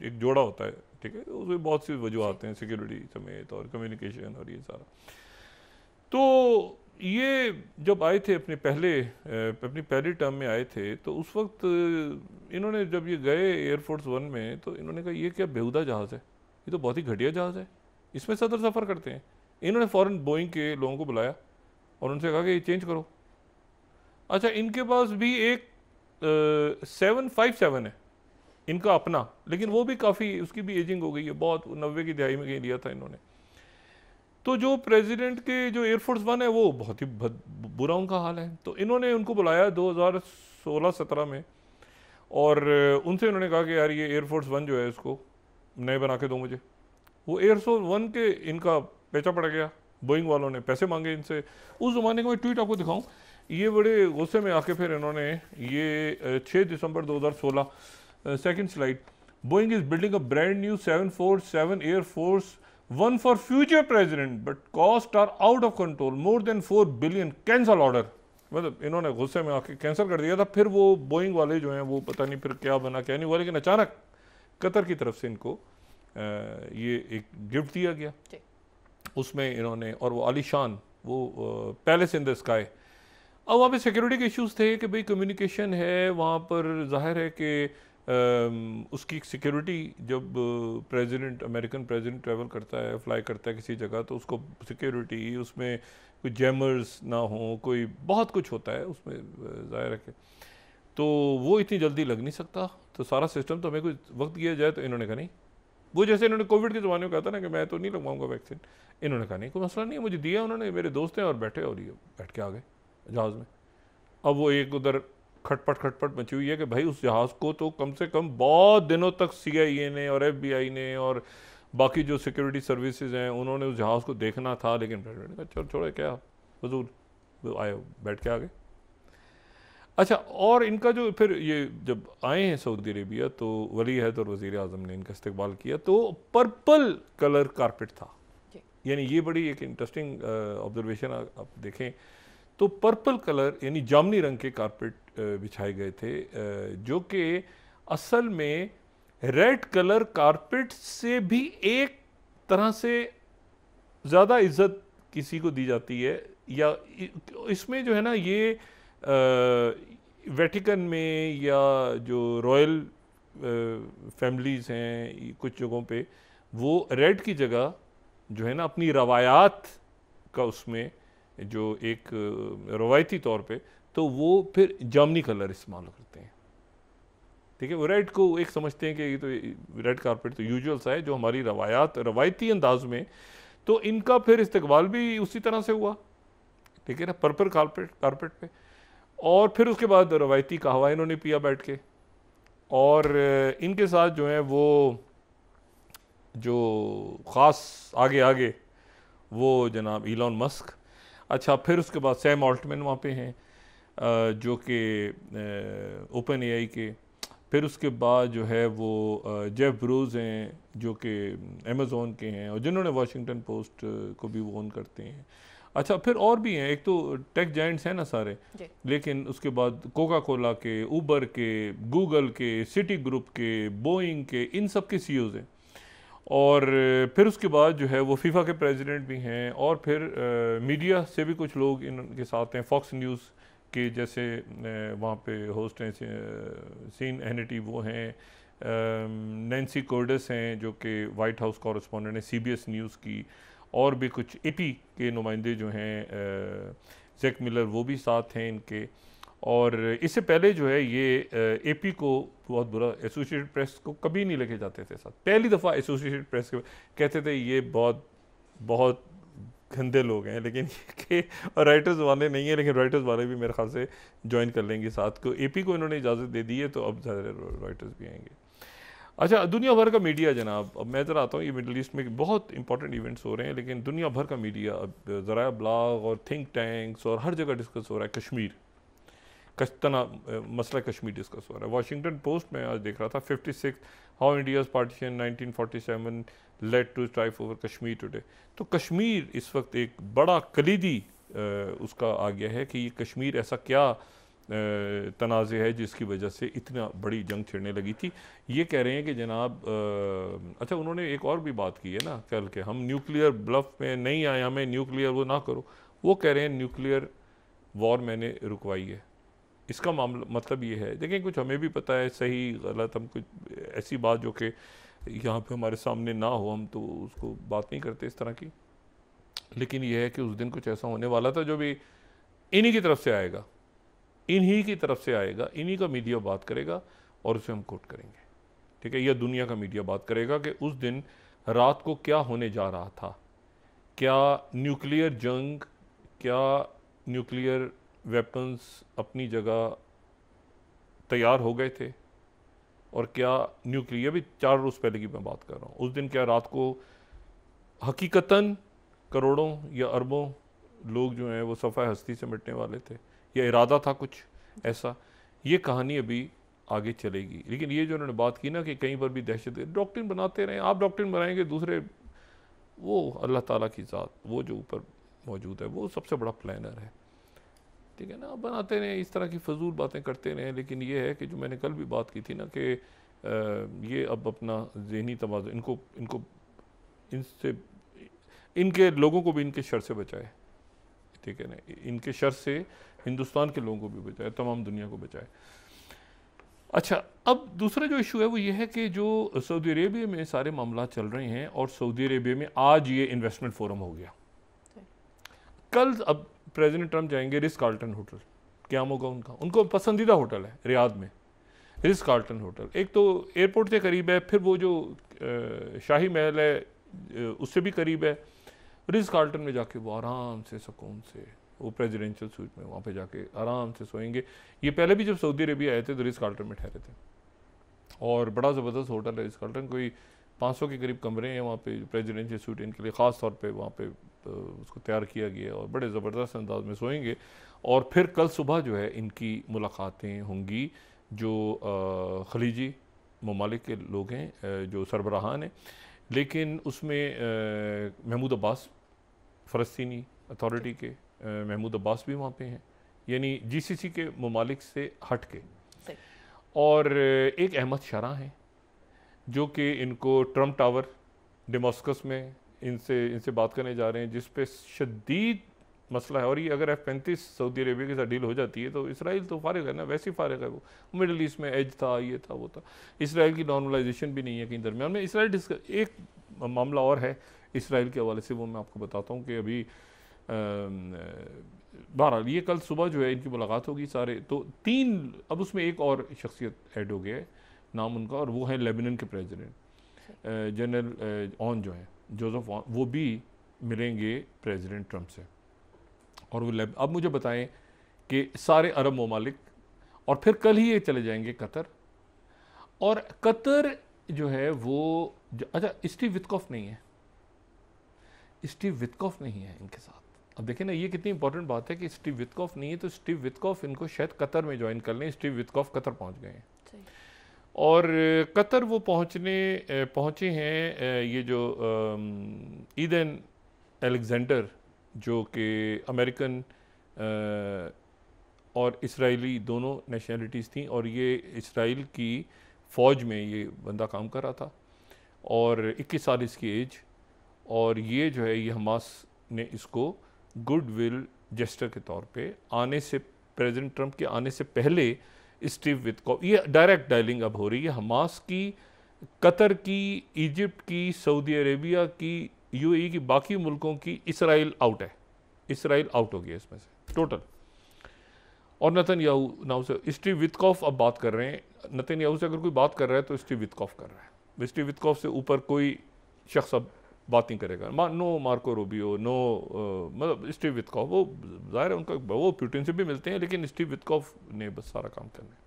एक जोड़ा होता है, ठीक है, उसमें बहुत सी वजूहत हैं, सिक्योरिटी समेत और कम्युनिकेशन और ये सारा। तो ये जब आए थे अपनी पहली टर्म में आए थे, तो उस वक्त इन्होंने जब ये गए एयरफोर्स 1 में, तो इन्होंने कहा ये क्या बेहुदा जहाज़ है, ये तो बहुत ही घटिया जहाज़ है, इसमें सदर सफ़र करते हैं। इन्होंने फ़ौरन बोइंग के लोगों को बुलाया और उनसे कहा कि ये चेंज करो। अच्छा, इनके पास भी एक 757 है इनका अपना, लेकिन वो भी काफ़ी, उसकी भी एजिंग हो गई है, बहुत 90 की दहाई में लिया था इन्होंने। तो जो प्रेसिडेंट के जो एयरफोर्स 1 है वो बहुत ही बुरा उनका हाल है। तो इन्होंने उनको बुलाया 2016-17 में, और उनसे उन्होंने कहा कि यार ये एयरफोर्स 1 जो है इसको नए बना के दो मुझे। वो एयरफोर्स 1 के इनका पेचा पड़ गया, बोइंग वालों ने पैसे मांगे इनसे। उस ज़माने का मैं ट्वीट आपको दिखाऊं, ये बड़े गुस्से में आके फिर इन्होंने ये 6 दिसंबर 2016, second slide, Boeing is building a brand new 747 Air Force 1 for future president but cost are out of control, more than 4 billion, cancel order. मतलब इन्होंने गुस्से में आके कैंसिल कर दिया था। फिर वो बोइंग वाले जो हैं वो पता नहीं फिर क्या बना क्या नहीं हुआ, लेकिन अचानक कतर की तरफ से इनको ये एक गिफ्ट दिया गया, उसमें इन्होंने, और वो आलीशान वो पैलेस इन द स्काई। अब वहाँ पे सिक्योरिटी के इश्यूज थे कि भाई कम्युनिकेशन है वहाँ पर, जाहिर है कि उसकी सिक्योरिटी, जब अमेरिकन प्रेसिडेंट ट्रैवल करता है, फ्लाई करता है किसी जगह, तो उसको सिक्योरिटी, उसमें कोई जैमर्स ना हो, कोई बहुत कुछ होता है उसमें, जाहिर है कि तो वो इतनी जल्दी लग नहीं सकता, तो सारा सिस्टम तो हमें कोई वक्त किया जाए। तो इन्होंने कहा नहीं, वो जैसे इन्होंने कोविड के ज़माने में कहा था ना कि मैं तो नहीं लगवाऊंगा वैक्सीन, इन्होंने कहा नहीं कोई मसला नहीं है, मुझे दिया उन्होंने, मेरे दोस्त हैं, और बैठे, और ये बैठ के आ गए जहाज़ में। अब वो एक उधर खटपट मची हुई है कि भाई उस जहाज़ को तो कम से कम बहुत दिनों तक CIA ने और FBI ने और बाकी जो सिक्योरिटी सर्विसेज हैं उन्होंने उस जहाज़ को देखना था, लेकिन प्रेसिडेंट ने कहा चलो छोड़े क्या फजूल, आए बैठ के आ गए। अच्छा, और इनका जो फिर ये जब आए हैं सऊदी अरेबिया तो वली अहद और वज़ीर आज़म ने इनका इस्तकबाल किया तो पर्पल कलर कारपेट था। यानी ये बड़ी एक इंटरेस्टिंग ऑब्जर्वेशन आप देखें तो पर्पल कलर यानी जामनी रंग के कारपेट बिछाए गए थे, जो कि असल में रेड कलर कारपेट से भी एक तरह से ज़्यादा इज्जत किसी को दी जाती है। या इसमें जो है ना ये वेटिकन में या जो रॉयल फैमिलीज़ हैं कुछ जगहों पे वो रेड की जगह जो है ना अपनी रवायात का उसमें जो एक रवायती तौर पे तो वो फिर जामनी कलर इस्तेमाल करते हैं। ठीक है, वो रेड को एक समझते हैं कि ये तो रेड कारपेट तो यूजुअल सा है जो हमारी रवायात रवायती अंदाज में, तो इनका फिर इस्तकबाल भी उसी तरह से हुआ। ठीक है ना, पर्पल कारपेट पे। और फिर उसके बाद रवायती कहवा इन्होंने पिया बैठ के, और इनके साथ जो है वो जो ख़ास आगे वो जनाब इलॉन मस्क। अच्छा, फिर उसके बाद सैम ऑल्टमैन वहाँ पे हैं जो कि ओपन एआई के। फिर उसके बाद जो है वो जेफ ब्रूज हैं जो कि अमेज़ॉन के हैं और जिन्होंने वाशिंगटन पोस्ट को भी वो ओन करते हैं। अच्छा, फिर और भी हैं, एक तो टेक जायंट्स हैं ना सारे, लेकिन उसके बाद कोका कोला के, उबर के, गूगल के, सिटी ग्रुप के, बोइंग के, इन सब के सीईओज़ हैं। और फिर उसके बाद जो है वो फीफा के प्रेसिडेंट भी हैं, और फिर मीडिया से भी कुछ लोग इनके साथ हैं। फॉक्स न्यूज़ के जैसे वहाँ पे होस्ट हैं सीन हैनिटी, वो हैं। नैन्सी कोर्डस हैं जो कि वाइट हाउस कॉरेस्पॉन्डेंट हैं सीबीएस न्यूज़ की, और भी कुछ एपी के नुमाइंदे जो हैं जैक मिलर वो भी साथ हैं इनके। और इससे पहले जो है ये एपी को बहुत बुरा एसोसिएटेड प्रेस को कभी नहीं लेके जाते थे साथ। पहली दफ़ा एसोसिएटेड प्रेस के कहते थे ये बहुत गंदे लोग हैं, लेकिन के राइटर्स वाले नहीं है, लेकिन राइटर्स वाले भी मेरे ख्याल से ज्वाइन कर लेंगे साथ को। एपी को इन्होंने इजाज़त दे दी है तो अब ज़्यादा राइटर्स भी आएंगे। अच्छा, दुनिया भर का मीडिया जनाब, अब मैं ज़रा आता हूँ, ये मिडल ईस्ट में बहुत इंपॉर्टेंट इवेंट्स हो रहे हैं, लेकिन दुनिया भर का मीडिया अब ज़राया ब्लॉग और थिंक टैंक्स और हर जगह डिस्कस हो रहा है कश्मीर मसला कश्मीर डिस्कस हो रहा है। वाशिंगटन पोस्ट में आज देख रहा था 56 how India's partition 1947 led to strife over Kashmir today. तो कश्मीर इस वक्त एक बड़ा कलीदी उसका आ गया है कि ये कश्मीर ऐसा क्या तनाज़े है जिसकी वजह से इतना बड़ी जंग छिड़ने लगी थी। ये कह रहे हैं कि जनाब अच्छा, उन्होंने एक और भी बात की है ना कल के, हम न्यूक्लियर ब्लफ में नहीं आए, हमें न्यूक्लियर वो ना करो। वो कह रहे हैं न्यूक्लियर वॉर मैंने रुकवाई है। इसका मामला मतलब ये है, देखें कुछ हमें भी पता है सही गलत, हम कुछ ऐसी बात जो कि यहाँ पे हमारे सामने ना हो हम तो उसको बात नहीं करते इस तरह की, लेकिन यह है कि उस दिन कुछ ऐसा होने वाला था जो भी इन्हीं की तरफ से आएगा, इन्हीं की तरफ से आएगा, इन्हीं का मीडिया बात करेगा और उसे हम कोट करेंगे। ठीक है, यह दुनिया का मीडिया बात करेगा कि उस दिन रात को क्या होने जा रहा था, क्या न्यूक्लियर जंग, क्या न्यूक्लियर वेपन्स अपनी जगह तैयार हो गए थे, और क्या न्यूक्लियर भी 4 रोज़ पहले की मैं बात कर रहा हूँ, उस दिन क्या रात को हकीकतन करोड़ों या अरबों लोग जो हैं वो सफ़ा हस्ती से मिटने वाले थे, या इरादा था कुछ ऐसा। ये कहानी अभी आगे चलेगी। लेकिन ये जो उन्होंने बात की ना कि कहीं पर भी दहशत, डॉक्ट्रिन बनाते रहें, आप डॉक्ट्रिन बनाएंगे, दूसरे वो अल्लाह ताला की ज़ात वो जो ऊपर मौजूद है वो सबसे बड़ा प्लानर है। ठीक है ना, बनाते रहें, इस तरह की फजूल बातें करते रहें। लेकिन ये है कि जो मैंने कल भी बात की थी ना कि ये अब अपना ज़हनी तवाज़ुन इनको इनसे इनके लोगों को भी इनके शर से बचाए। ठीक है ना, इनके शर से हिंदुस्तान के लोगों को भी बचाए, तमाम दुनिया को बचाए। अच्छा, अब दूसरा जो इशू है वो ये है कि जो सऊदी अरेबिया में सारे मामला चल रहे हैं, और सऊदी अरेबिया में आज ये इन्वेस्टमेंट फोरम हो गया। कल अब प्रेसिडेंट ट्रंप जाएंगे रिस कार्ल्टन होटल, क्या होगा उनको पसंदीदा होटल है रियाद में, रिस कार्ल्टन होटल। एक तो एयरपोर्ट के करीब है, फिर वो जो शाही महल है उससे भी करीब है। रिस कार्ल्टन में जाके वो आराम से सुकून से वो प्रेसिडेंशियल सूट में वहाँ पे जाके आराम से सोएंगे। ये पहले भी जब सऊदी अरेबिया आए थे तो रिस कार्ल्टन में ठहरे थे, और बड़ा ज़बरदस्त होटल है रिस कार्ल्टन। कोई 500 के करीब कमरे हैं वहाँ पे प्रेसिडेंशियल सूट इनके लिए ख़ास तौर पे वहाँ पे उसको तैयार किया गया और बड़े ज़बरदस्त अंदाज में सोएंगे। और फिर कल सुबह जो है इनकी मुलाकातें होंगी जो खलीजी ममालिक के लोग हैं, जो सरबराहान हैं, लेकिन उसमें महमूद अब्बास फ़लस्तीनी अथॉरिटी के महमूद अब्बास भी वहाँ पे हैं, यानी GCC के ममालिक से हट के। और एक अहमद शरा हैं जो कि इनको ट्रम्प टावर डेमास्कस में इनसे बात करने जा रहे हैं, जिस पे शदीद मसला है। और ये अगर F-35 सऊदी अरेबिया के साथ डील हो जाती है तो इसराइल तो फारिग है ना, वैसे ही फारिग है। वो मिडल ईस्ट में एज था, ये था, वो था। इसराइल की नॉर्मलाइजेशन भी नहीं है कहीं दरमियान में। इसराइल एक मामला और है इसराइल के हवाले से, वो मैं आपको बताता हूँ कि अभी बहरहाल ये कल सुबह जो है इनकी मुलाकात होगी सारे। तो 3, अब उसमें एक और शख्सियत ऐड हो गया है नाम उनका, और वो है लेबनान के प्रेसिडेंट जनरल ऑन जो हैं, जोसेफ ऑन, वो भी मिलेंगे प्रेसिडेंट ट्रंप से। और वो अब मुझे बताएं कि सारे अरब ममालिक, और फिर कल ही ये चले जाएंगे कतर। और कतर जो है वो अच्छा, स्टीव विटकॉफ नहीं है, स्टीव विटकॉफ नहीं है इनके साथ। अब देखें ना, ये कितनी इंपॉर्टेंट बात है कि स्टीव विटकॉफ नहीं है, तो स्टीव विटकॉफ इनको शायद कतर में ज्वाइन कर लें। स्टीव विटकॉफ कतर पहुंच गए हैं, और कतर वो पहुंचे हैं ये जो ईदन अलेक्जेंडर, जो कि अमेरिकन और इसराइली दोनों नेशनलिटीज़ थी, और ये इसराइल की फ़ौज में ये बंदा काम कर रहा था, और 21 साल इसकी एज। और ये जो है ये हमास ने इसको गुड विल जेस्टर के तौर पे आने से, प्रेसिडेंट ट्रंप के आने से पहले स्टीव विटकॉफ, ये डायरेक्ट डायलिंग अब हो रही है हमास की, कतर की, इजिप्ट की, सऊदी अरेबिया की, UAE की, बाकी मुल्कों की। इसराइल आउट है, इसराइल आउट हो गया इसमें से टोटल। और नेतन्याहू नाउ से स्टीव विटकॉफ अब बात कर रहे हैं। नेतन्याहू से अगर कोई बात कर रहा है तो स्टीव विटकॉफ कर रहा है। स्टीव विटकॉफ से ऊपर कोई शख्स अब बात नहीं करेगा। नो मार्को रूबियो, नो मतलब स्टीव विटकॉफ, वो ज़ाहिर है उनका, वो पुतिन से भी मिलते हैं, लेकिन स्टीव विटकॉफ ने बस सारा काम करना है।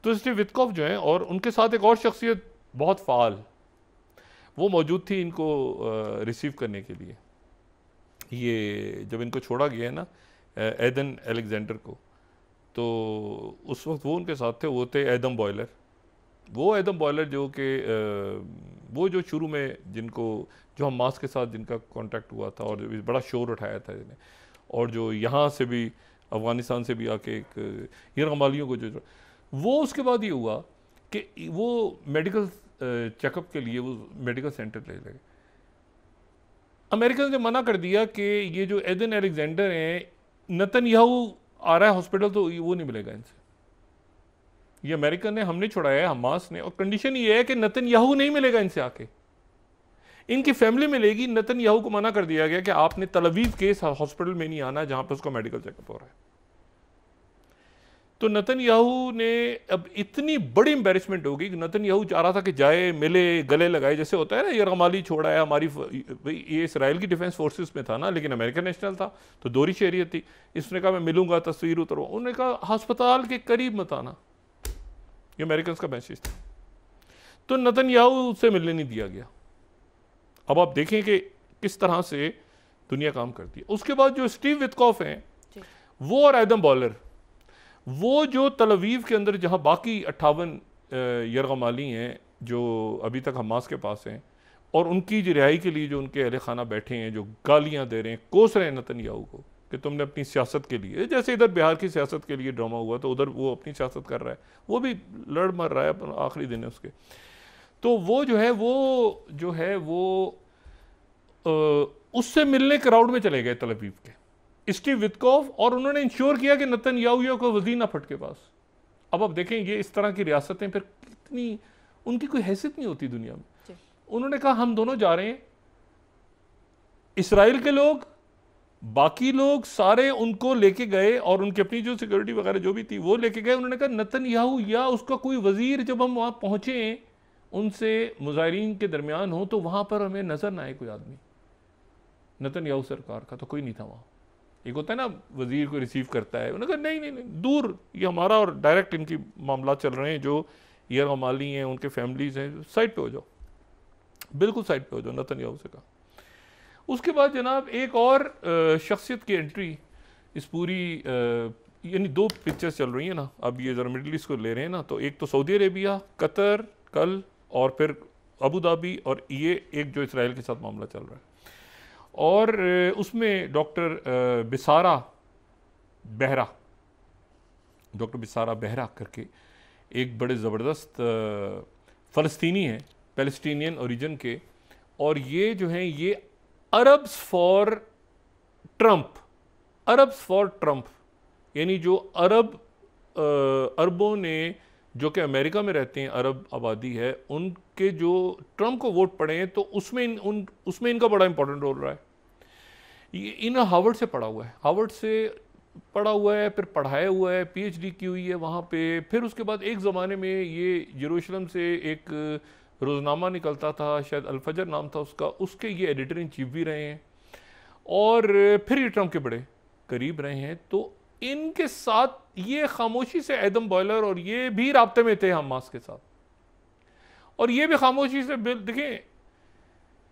तो स्टीव विटकॉफ जो है, और उनके साथ एक और शख्सियत बहुत फ़ाल, वो मौजूद थी इनको रिसीव करने के लिए। ये जब इनको छोड़ा गया है ना एदन अलेक्जेंडर को, तो उस वक्त वो उनके साथ थे, वो थे एडम बॉयलर। वो एडम बॉयलर जो कि वो जो शुरू में जो हमास के साथ जिनका कॉन्टैक्ट हुआ था और बड़ा शोर उठाया था इन्हें, और जो यहाँ से भी अफ़गानिस्तान से भी आके एक यरगमालियों को जो, वो उसके बाद ये हुआ कि वो मेडिकल चेकअप के लिए वो मेडिकल सेंटर ले गए। अमेरिकन ने मना कर दिया कि ये जो एदन अलेक्जेंडर हैं, नेतन्याहू आ रहा है हॉस्पिटल तो वो नहीं मिलेगा इनसे। ये अमेरिकन ने, हमने छुड़ाया है हमास ने, और कंडीशन ये है कि नेतन्याहू नहीं मिलेगा इनसे आके, इनकी फैमिली मिलेगी। नेतन्याहू को मना कर दिया गया कि आपने तल अवीव के हॉस्पिटल में नहीं आना जहां पर उसका मेडिकल चेकअप हो रहा है। तो नेतन्याहू ने अब इतनी बड़ी एम्बेरसमेंट होगी कि नेतन्याहू चाह रहा था कि जाए, मिले, गले लगाए, जैसे होता है ना, यरगमाली छोड़ा है हमारी, ये इसराइल की डिफेंस फोर्सेस में था ना, लेकिन अमेरिकन नेशनल था तो दोहरी शहरियत थी। इसने कहा मैं मिलूंगा, तस्वीर उतरवा, उन्होंने कहा अस्पताल के करीब मत आना, ये अमेरिकन का मैसेज था। तो नेतन्याहू से मिलने नहीं दिया गया। अब आप देखें कि किस तरह से दुनिया काम करती है। उसके बाद जो स्टीव विटकॉफ हैं वो, और एडम बॉयलर, वो जो तल अवीव के अंदर जहां बाकी 58 यरगमाली हैं जो अभी तक हमास के पास हैं, और उनकी जो रिहाई के लिए जो उनके अहले खाना बैठे हैं, जो गालियां दे रहे हैं, कोस रहे हैं नेतन्याहू को कि तुमने अपनी सियासत के लिए, जैसे इधर बिहार की सियासत के लिए ड्रामा हुआ तो उधर वो अपनी सियासत कर रहा है, वो भी लड़ मर रहा है, आखिरी दिन है उसके। तो वो जो है वो उससे मिलने क्राउड में चले गए तल अवीव के स्टीव विटकॉफ, और उन्होंने इंश्योर किया कि नेतन्याहू को वज़ीर ना फट के पास। अब आप देखें ये इस तरह की रियासतें फिर कितनी, उनकी कोई हैसियत नहीं होती दुनिया में। उन्होंने कहा हम दोनों जा रहे हैं, इसराइल के लोग, बाकी लोग सारे उनको लेके गए, और उनकी अपनी जो सिक्योरिटी वगैरह जो भी थी वो लेके गए। उन्होंने कहा नेतन्याहू या उसका कोई वजीर जब हम वहां पहुंचे, उनसे मुजाहिरीन के दरमियान हो, तो वहां पर हमें नजर ना आए कोई आदमी। नेतन्याहू सरकार का तो कोई नहीं था वहां। एक होता है ना वजीर को रिसीव करता है, उन्होंने कहा नहीं नहीं नहीं, दूर, ये हमारा और डायरेक्ट इनकी मामला चल रहे हैं, जो यरगमाली हैं, उनके फैमिलीज हैं, साइड पे हो जाओ, बिल्कुल साइड पे हो जाओ, नेतन्याहू से कहा। उसके बाद जनाब एक और शख्सियत की एंट्री इस पूरी यानी दो पिक्चर्स चल रही हैं ना, अब ये ज़रा मिडल ईस्ट को ले रहे हैं ना, तो एक तो सऊदी अरेबिया, कतर कल, और फिर अबू धाबी, और ये एक जो इसराइल के साथ मामला चल रहा है। और उसमें डॉक्टर बिसारा बहरा करके एक बड़े ज़बरदस्त फ़लस्तीनी हैं, पैलेस्टीनियन ओरिजिन के, और ये जो हैं ये अरब्स फॉर ट्रंप, यानी जो अरबों ने जो कि अमेरिका में रहते हैं, अरब आबादी है, उनके जो ट्रंप को वोट पड़े हैं, तो उसमें इनका बड़ा इंपॉर्टेंट रोल रहा है। ये इन हार्वर्ड से पढ़ा हुआ है, फिर पढ़ाया हुआ है, पीएचडी की हुई है वहाँ पे। फिर उसके बाद एक ज़माने में ये यरूशलेम से एक रोज़नामा निकलता था, शायद अल-फजर नाम था उसका, उसके ये एडिटर इन चीफ भी रहे हैं, और फिर ये ट्रंप के बड़े करीब रहे हैं। तो इनके साथ ये खामोशी से एडम बॉयलर और ये भी राब्ते में थे हमास के साथ, और ये भी खामोशी से देखें,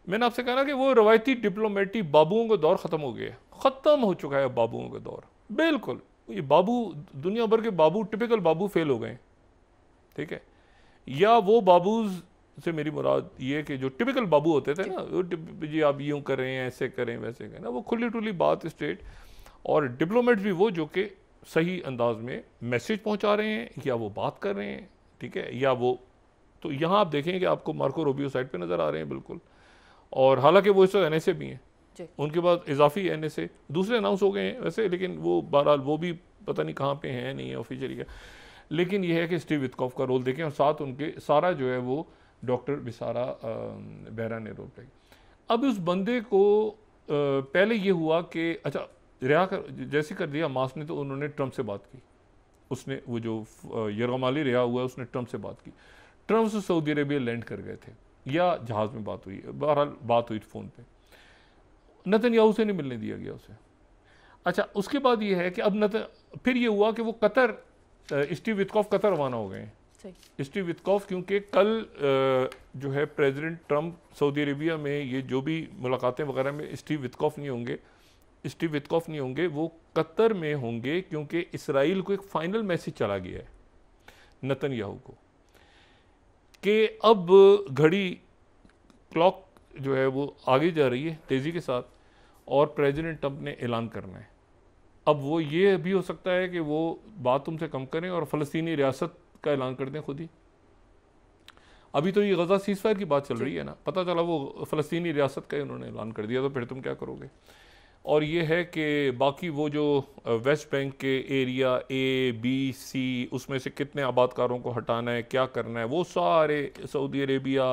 मैंने आपसे कहा ना कि वो रवायती डिप्लोमेटिक बाबुओं का दौर ख़त्म हो गया है, ख़त्म हो चुका है बाबुओं का दौर, बिल्कुल। ये बाबू, दुनिया भर के बाबू, टिपिकल बाबू फेल हो गए, ठीक है। या वो बाबूज से मेरी मुराद ये कि जो टिपिकल बाबू होते थे ना, जी आप यूँ करें, ऐसे करें, वैसे करें, वो खुली टुली बात स्ट्रेट, और डिप्लोमेट्स भी वो जो कि सही अंदाज में मैसेज पहुंचा रहे हैं, या वो बात कर रहे हैं, ठीक है, या वो, तो यहाँ आप देखें कि आपको मार्को रूबियो साइड पे नज़र आ रहे हैं बिल्कुल, और हालांकि वो इस वक्त NSA भी हैं, उनके बाद इजाफी NSA दूसरे अनाउंस हो गए हैं वैसे, लेकिन वो बहरहाल वो भी पता नहीं कहाँ पे हैं, नहीं है ऑफिशियली क्या। लेकिन ये है कि स्टीव विटकॉफ का रोल देखें, और साथ उनके सारा जो है वो डॉक्टर बिसारा बहरा ने रोल प्ले। अब उस बंदे को पहले ये हुआ कि अच्छा रिहा कर, जैसे कर दिया मास ने, तो उन्होंने ट्रंप से बात की, उसने वो जो यरगमाली रिहा हुआ है उसने ट्रंप से बात की, ट्रंप से सऊदी अरेबिया लैंड कर गए थे, या जहाज़ में बात हुई, बहरहाल बात हुई फ़ोन पे, नेतन्याहू से नहीं मिलने दिया गया उसे। अच्छा, उसके बाद ये है कि अब फिर ये हुआ कि वो कतर, स्टीव विटकॉफ कतर रवाना हो गए हैं। स्टीव विटकॉफ, क्योंकि कल जो है प्रेसिडेंट ट्रंप सऊदी अरेबिया में ये जो भी मुलाकातें वगैरह में स्टीव विटकॉफ नहीं होंगे, वो कतर में होंगे, क्योंकि इसराइल को एक फाइनल मैसेज चला गया है नेतन्याहू को कि अब घड़ी, क्लॉक जो है वो आगे जा रही है तेज़ी के साथ, और प्रेसिडेंट ट्रंप ने ऐलान करना है। अब वो ये भी हो सकता है कि वो बात तुमसे कम करें और फ़लस्तीनी रियासत का ऐलान कर दें खुद ही। अभी तो ये गज़ा सीज़फायर की बात चल रही है ना, पता चला वो फ़लस्तीनी रियासत का उन्होंने ऐलान कर दिया, तो फिर तुम क्या करोगे। और ये है कि बाकी वो जो वेस्ट बैंक के एरिया A, B, C, उसमें से कितने आबादकारों को हटाना है, क्या करना है, वो सारे सऊदी अरेबिया,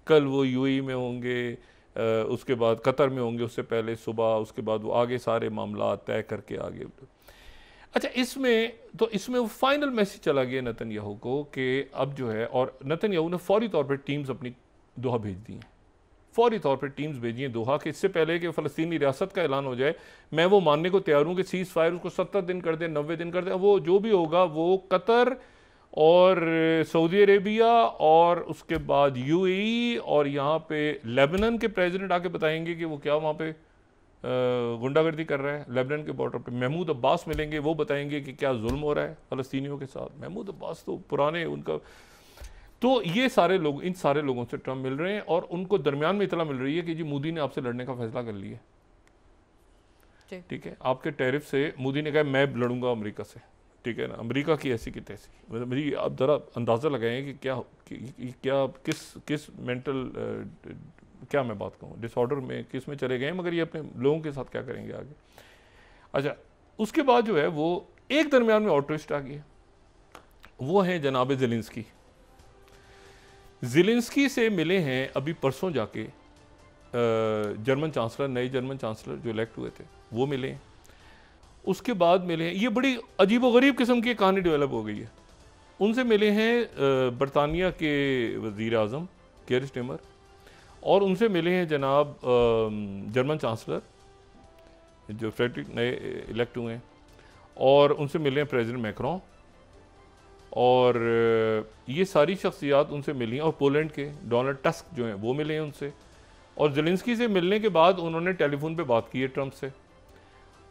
कल वो UAE में होंगे, उसके बाद कतर में होंगे उससे पहले सुबह, उसके बाद वो आगे सारे मामला तय करके आगे। अच्छा, इसमें वो फाइनल मैसेज चला गया नेतन्याहू को कि अब जो है, और नेतन्याहू ने फौरी तौर पर टीम्स अपनी दोहा भेज दी हैं, फौरी तौर पर टीम्स भेजी हैं दोहा, कि इससे पहले कि फ़लस्तीनी रियासत का ऐलान हो जाए, मैं वो मानने को तैयार हूँ कि सीज़ फायर उसको 70 दिन कर दें, 90 दिन कर दें, वो जो भी होगा वो कतर और सऊदी अरेबिया और उसके बाद UAE, और यहाँ पे लेबनान के प्रेसिडेंट आके बताएंगे कि वो क्या वहाँ पे गुंडागर्दी कर रहा है। लेबनान के बॉर्डर पे महमूद अब्बास मिलेंगे, वो बताएंगे कि क्या जुल्म हो रहा है फ़लस्तीनियों के साथ। महमूद अब्बास तो पुराने उनका, तो ये सारे लोग, इन सारे लोगों से ट्रंप मिल रहे हैं, और उनको दरमियान में इतला मिल रही है कि जी मोदी ने आपसे लड़ने का फैसला कर लिया, ठीक है, आपके टैरिफ से मोदी ने कहा मैं लड़ूंगा अमेरिका से, ठीक है ना, अमेरिका की ऐसी की तैसी। मतलब मेरी आप ज़रा अंदाज़ा लगाएं कि क्या किस मेंटल क्या मैं बात कहूँ डिसऑर्डर में किस में चले गए, मगर ये अपने लोगों के साथ क्या करेंगे आगे। अच्छा, उसके बाद जो है वो एक दरमियान में और ट्विस्ट आ गया, वो हैं जनाब ज़ेलेंस्की से मिले हैं अभी परसों जाके जर्मन चांसलर, नए जर्मन चांसलर जो इलेक्ट हुए थे वो मिले हैं, उसके बाद मिले हैं, ये बड़ी अजीब व गरीब किस्म की कहानी डेवलप हो गई है। उनसे मिले हैं बरतानिया के वज़ीर आज़म केयर स्टेमर, और उनसे मिले हैं जनाब जर्मन चांसलर जो फ्रेडरिक नए इलेक्ट हुए हैं, और उनसे मिले हैं प्रेसिडेंट मैक्रोन, और ये सारी शख्सियात उनसे मिली हैं, और पोलैंड के डोनाल्ड टस्क जो हैं वो मिले हैं उनसे, और ज़ेलेंस्की से मिलने के बाद उन्होंने टेलीफोन पे बात की है ट्रंप से,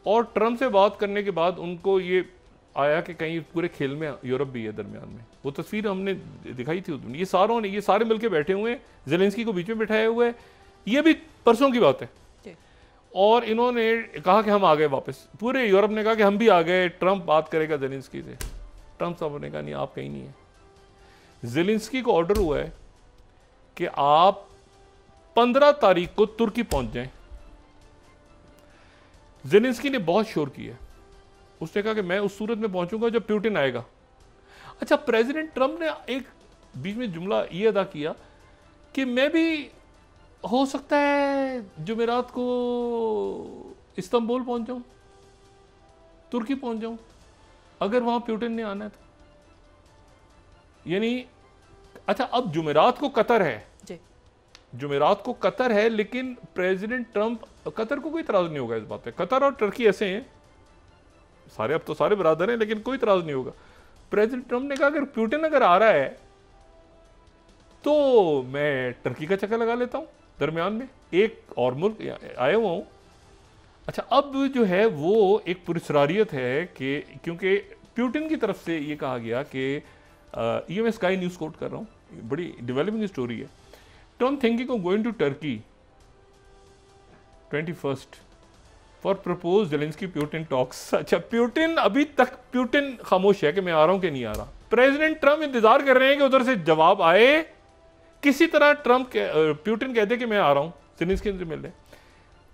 और ट्रंप से बात करने के बाद उनको ये आया कि कहीं पूरे खेल में यूरोप भी है दरमियान में। वो तस्वीर हमने दिखाई थी, ये सारे मिलके बैठे हुए हैं, ज़ेलेंस्की को बीच में बैठाया हुआ है, ये भी परसों की बात है। और इन्होंने कहा कि हम आ गए वापस, पूरे यूरोप ने कहा कि हम भी आ गए, ट्रंप बात करेगा ज़ेलेंस्की से। ट्रंप साहब ने कहा नहीं, आप कहीं नहीं है। ज़ेलेंस्की को ऑर्डर हुआ है कि आप 15 तारीख को तुर्की पहुंच जाएं। ज़ेलेंस्की ने बहुत शोर किया, उसने कहा कि मैं उस सूरत में पहुंचूंगा जब पुतिन आएगा। अच्छा, प्रेसिडेंट ट्रंप ने एक बीच में जुमला ये अदा किया कि मैं भी हो सकता है जुमेरात को इस्तांबुल पहुंच जाऊं, तुर्की पहुंच जाऊं, अगर वहां पुतिन ने आना है तो। यानी अच्छा, अब जुमेरात को कतर है जी, जुमेरात को कतर है, लेकिन प्रेसिडेंट ट्रंप, कतर को कोई इतराज नहीं होगा इस बात पे। कतर और टर्की ऐसे हैं सारे, अब तो सारे बरादर हैं, लेकिन कोई इतराज नहीं होगा। प्रेसिडेंट ट्रंप ने कहा अगर पुतिन अगर आ रहा है तो मैं टर्की का चक्कर लगा लेता हूं, दरमियान में एक और मुल्क आया हुआ हूं। अच्छा, अब जो है वो एक पुरस्कारियत है कि क्योंकि पुतिन की तरफ से ये कहा गया कि ये मैं स्काई न्यूज़ कोट कर रहा हूं, बड़ी डेवलपिंग स्टोरी है। Trump thinking of going to Turkey 21st for propose Zelensky Putin talks. अच्छा, पुतिन अभी तक पुतिन खामोश है कि मैं आ रहा हूं कि नहीं आ रहा। प्रेसिडेंट ट्रंप इंतजार कर रहे हैं कि उधर से जवाब आए, किसी तरह पुतिन कहते कि मैं आ रहा हूं ज़ेलेंस्की से मिलने।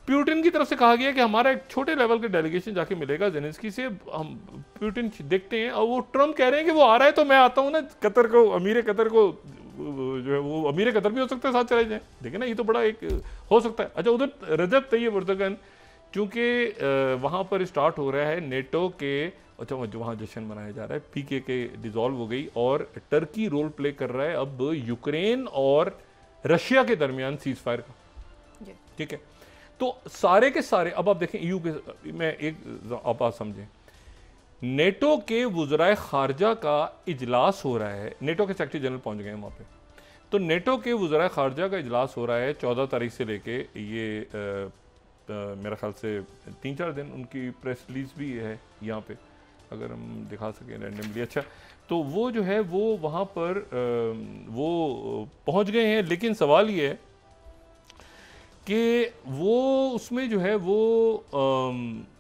पुतिन की तरफ से कहा गया कि हमारा एक छोटे लेवल का डेलीगेशन जाके मिलेगा ज़ेलेंस्की से, हम पुतिन देखते हैं। और वो ट्रंप कह रहे हैं कि वो आ रहा है तो मैं आता हूं ना कतर को, अमीर कतर को, जो है वो अमीर कतर भी हो सकता है साथ चले जाए। देखिए ना, ये तो बड़ा एक हो सकता है। अच्छा, उधर रजब तैयब एर्दोगन, चूंकि वहां पर स्टार्ट हो रहा है नेटो के, अच्छा वहाँ जश्न मनाया जा रहा है, पीके के डिसॉल्व हो गई और टर्की रोल प्ले कर रहा है अब यूक्रेन और रशिया के दरमियान सीज फायर का। ठीक है, तो सारे के सारे, अब आप देखें ईयू के, मैं एक आप बात समझें, नेटो के वुज़राए खारजा का इजलास हो रहा है, नेटो के सेक्रेटरी जनरल पहुंच गए हैं वहाँ पे, तो नेटो के वुज़राए खारजा का इजलास हो रहा है 14 तारीख से लेके, ये मेरा ख्याल से 3-4 दिन उनकी प्रेस रिलीज भी है यहाँ पे, अगर हम दिखा सकें रैंडमली। अच्छा, तो वो जो है वो वहाँ पर वो पहुँच गए हैं, लेकिन सवाल ये है कि वो उसमें जो है वो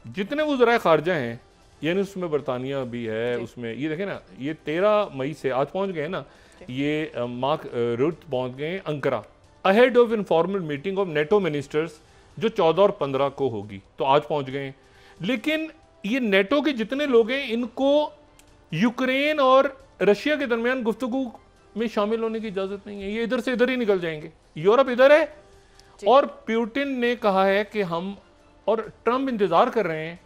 जितने वुज़राए खारजा हैं, यानी उसमें बरतानिया भी है, उसमें ये देखें ना, ये 13 मई से आज पहुँच गए ना, ये मार्क रूट पहुँच गए Ankara ahead of informal meeting of NATO ministers जो 14 और 15 को होगी, तो आज पहुँच गए। लेकिन ये नेटो के जितने लोग हैं इनको यूक्रेन और रशिया के दरमियान गुफ्तगू में शामिल होने की इजाज़त नहीं है, ये इधर से इधर ही निकल जाएंगे। यूरोप इधर है और पुतिन ने कहा है कि हम, और ट्रंप इंतजार कर रहे हैं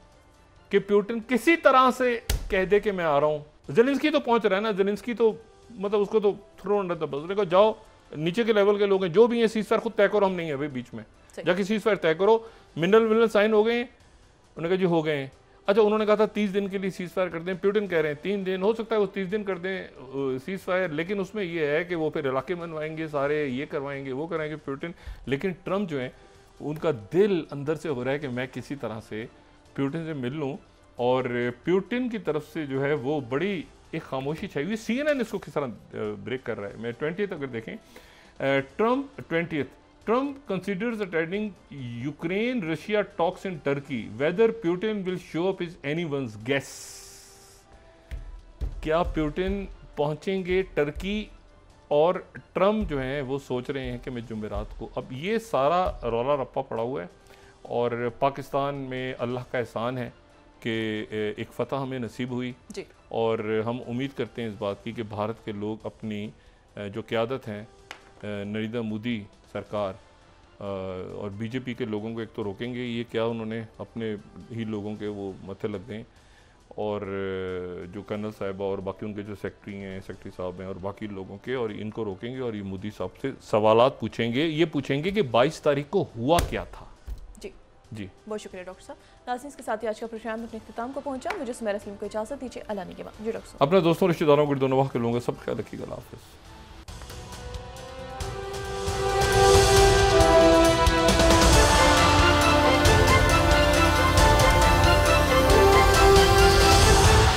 कि पुतिन किसी तरह से कह दे कि मैं आ रहा हूं। ज़ेलेंस्की तो पहुंच रहा है ना, ज़ेलेंस्की तो मतलब उसको तो थ्रो अंडर द बस, उसने कहा जाओ नीचे के लेवल के लोग हैं जो भी हैं, सीज़फायर खुद तय करो, हम नहीं है भाई बीच में, जाके सीज़फायर तय करो। मिनरल साइन हो गए हैं, उन्होंने कहा जी हो गए हैं। अच्छा, उन्होंने कहा था 30 दिन के लिए सीज़फायर कर दें, पुतिन कह रहे हैं 3 दिन, हो सकता है वो 30 दिन कर दें सीज़फायर, लेकिन उसमें ये है कि वो फिर इलाके बनवाएंगे सारे, ये करवाएंगे वो कराएंगे पुतिन। लेकिन ट्रंप जो है उनका दिल अंदर से हो रहा है कि मैं किसी तरह से पुतिन से मिल लूँ, और पुतिन की तरफ से जो है वो बड़ी एक खामोशी छाई हुई। CNN इसको किस तरह ब्रेक कर रहा है। मैं 20th अगर देखें, Trump considers attending Ukraine-Russia talks in Turkey. Whether Putin will show up is anyone's guess. क्या पुतिन पहुंचेंगे टर्की, और ट्रंप जो हैं वो सोच रहे हैं कि मैं जुमेरात को। अब ये सारा रौला रप्पा पड़ा हुआ है, और पाकिस्तान में अल्लाह का एहसान है कि एक फ़तह हमें नसीब हुई जी। और हम उम्मीद करते हैं इस बात की कि भारत के लोग अपनी जो क़यादत हैं, नरेंद्र मोदी सरकार और बीजेपी के लोगों को एक तो रोकेंगे, ये क्या उन्होंने अपने ही लोगों के वो मथे लग गए, और जो कर्नल साहिबा और बाकी उनके जो सेक्रेटरी साहब हैं और बाकी लोगों के, और इनको रोकेंगे और ये मोदी साहब से सवालात पूछेंगे। ये पूछेंगे कि 22 तारीख को हुआ क्या था। जी
बहुत शुक्रिया डॉक्टर साहब। नाज़रीन, इसके साथ ही आज का प्रोग्राम अपने इख्तिताम को पहुंचा। मुझे सुमेरा सलीम को इजाज़त दीजिए। अल्लाह निगहबान। जी डॉक्टर साहब,
अपने दोस्तों रिश्तेदारों को दोनों के लोगों का सब ख्याल रखिएगा। अल्लाह हाफ़िज़।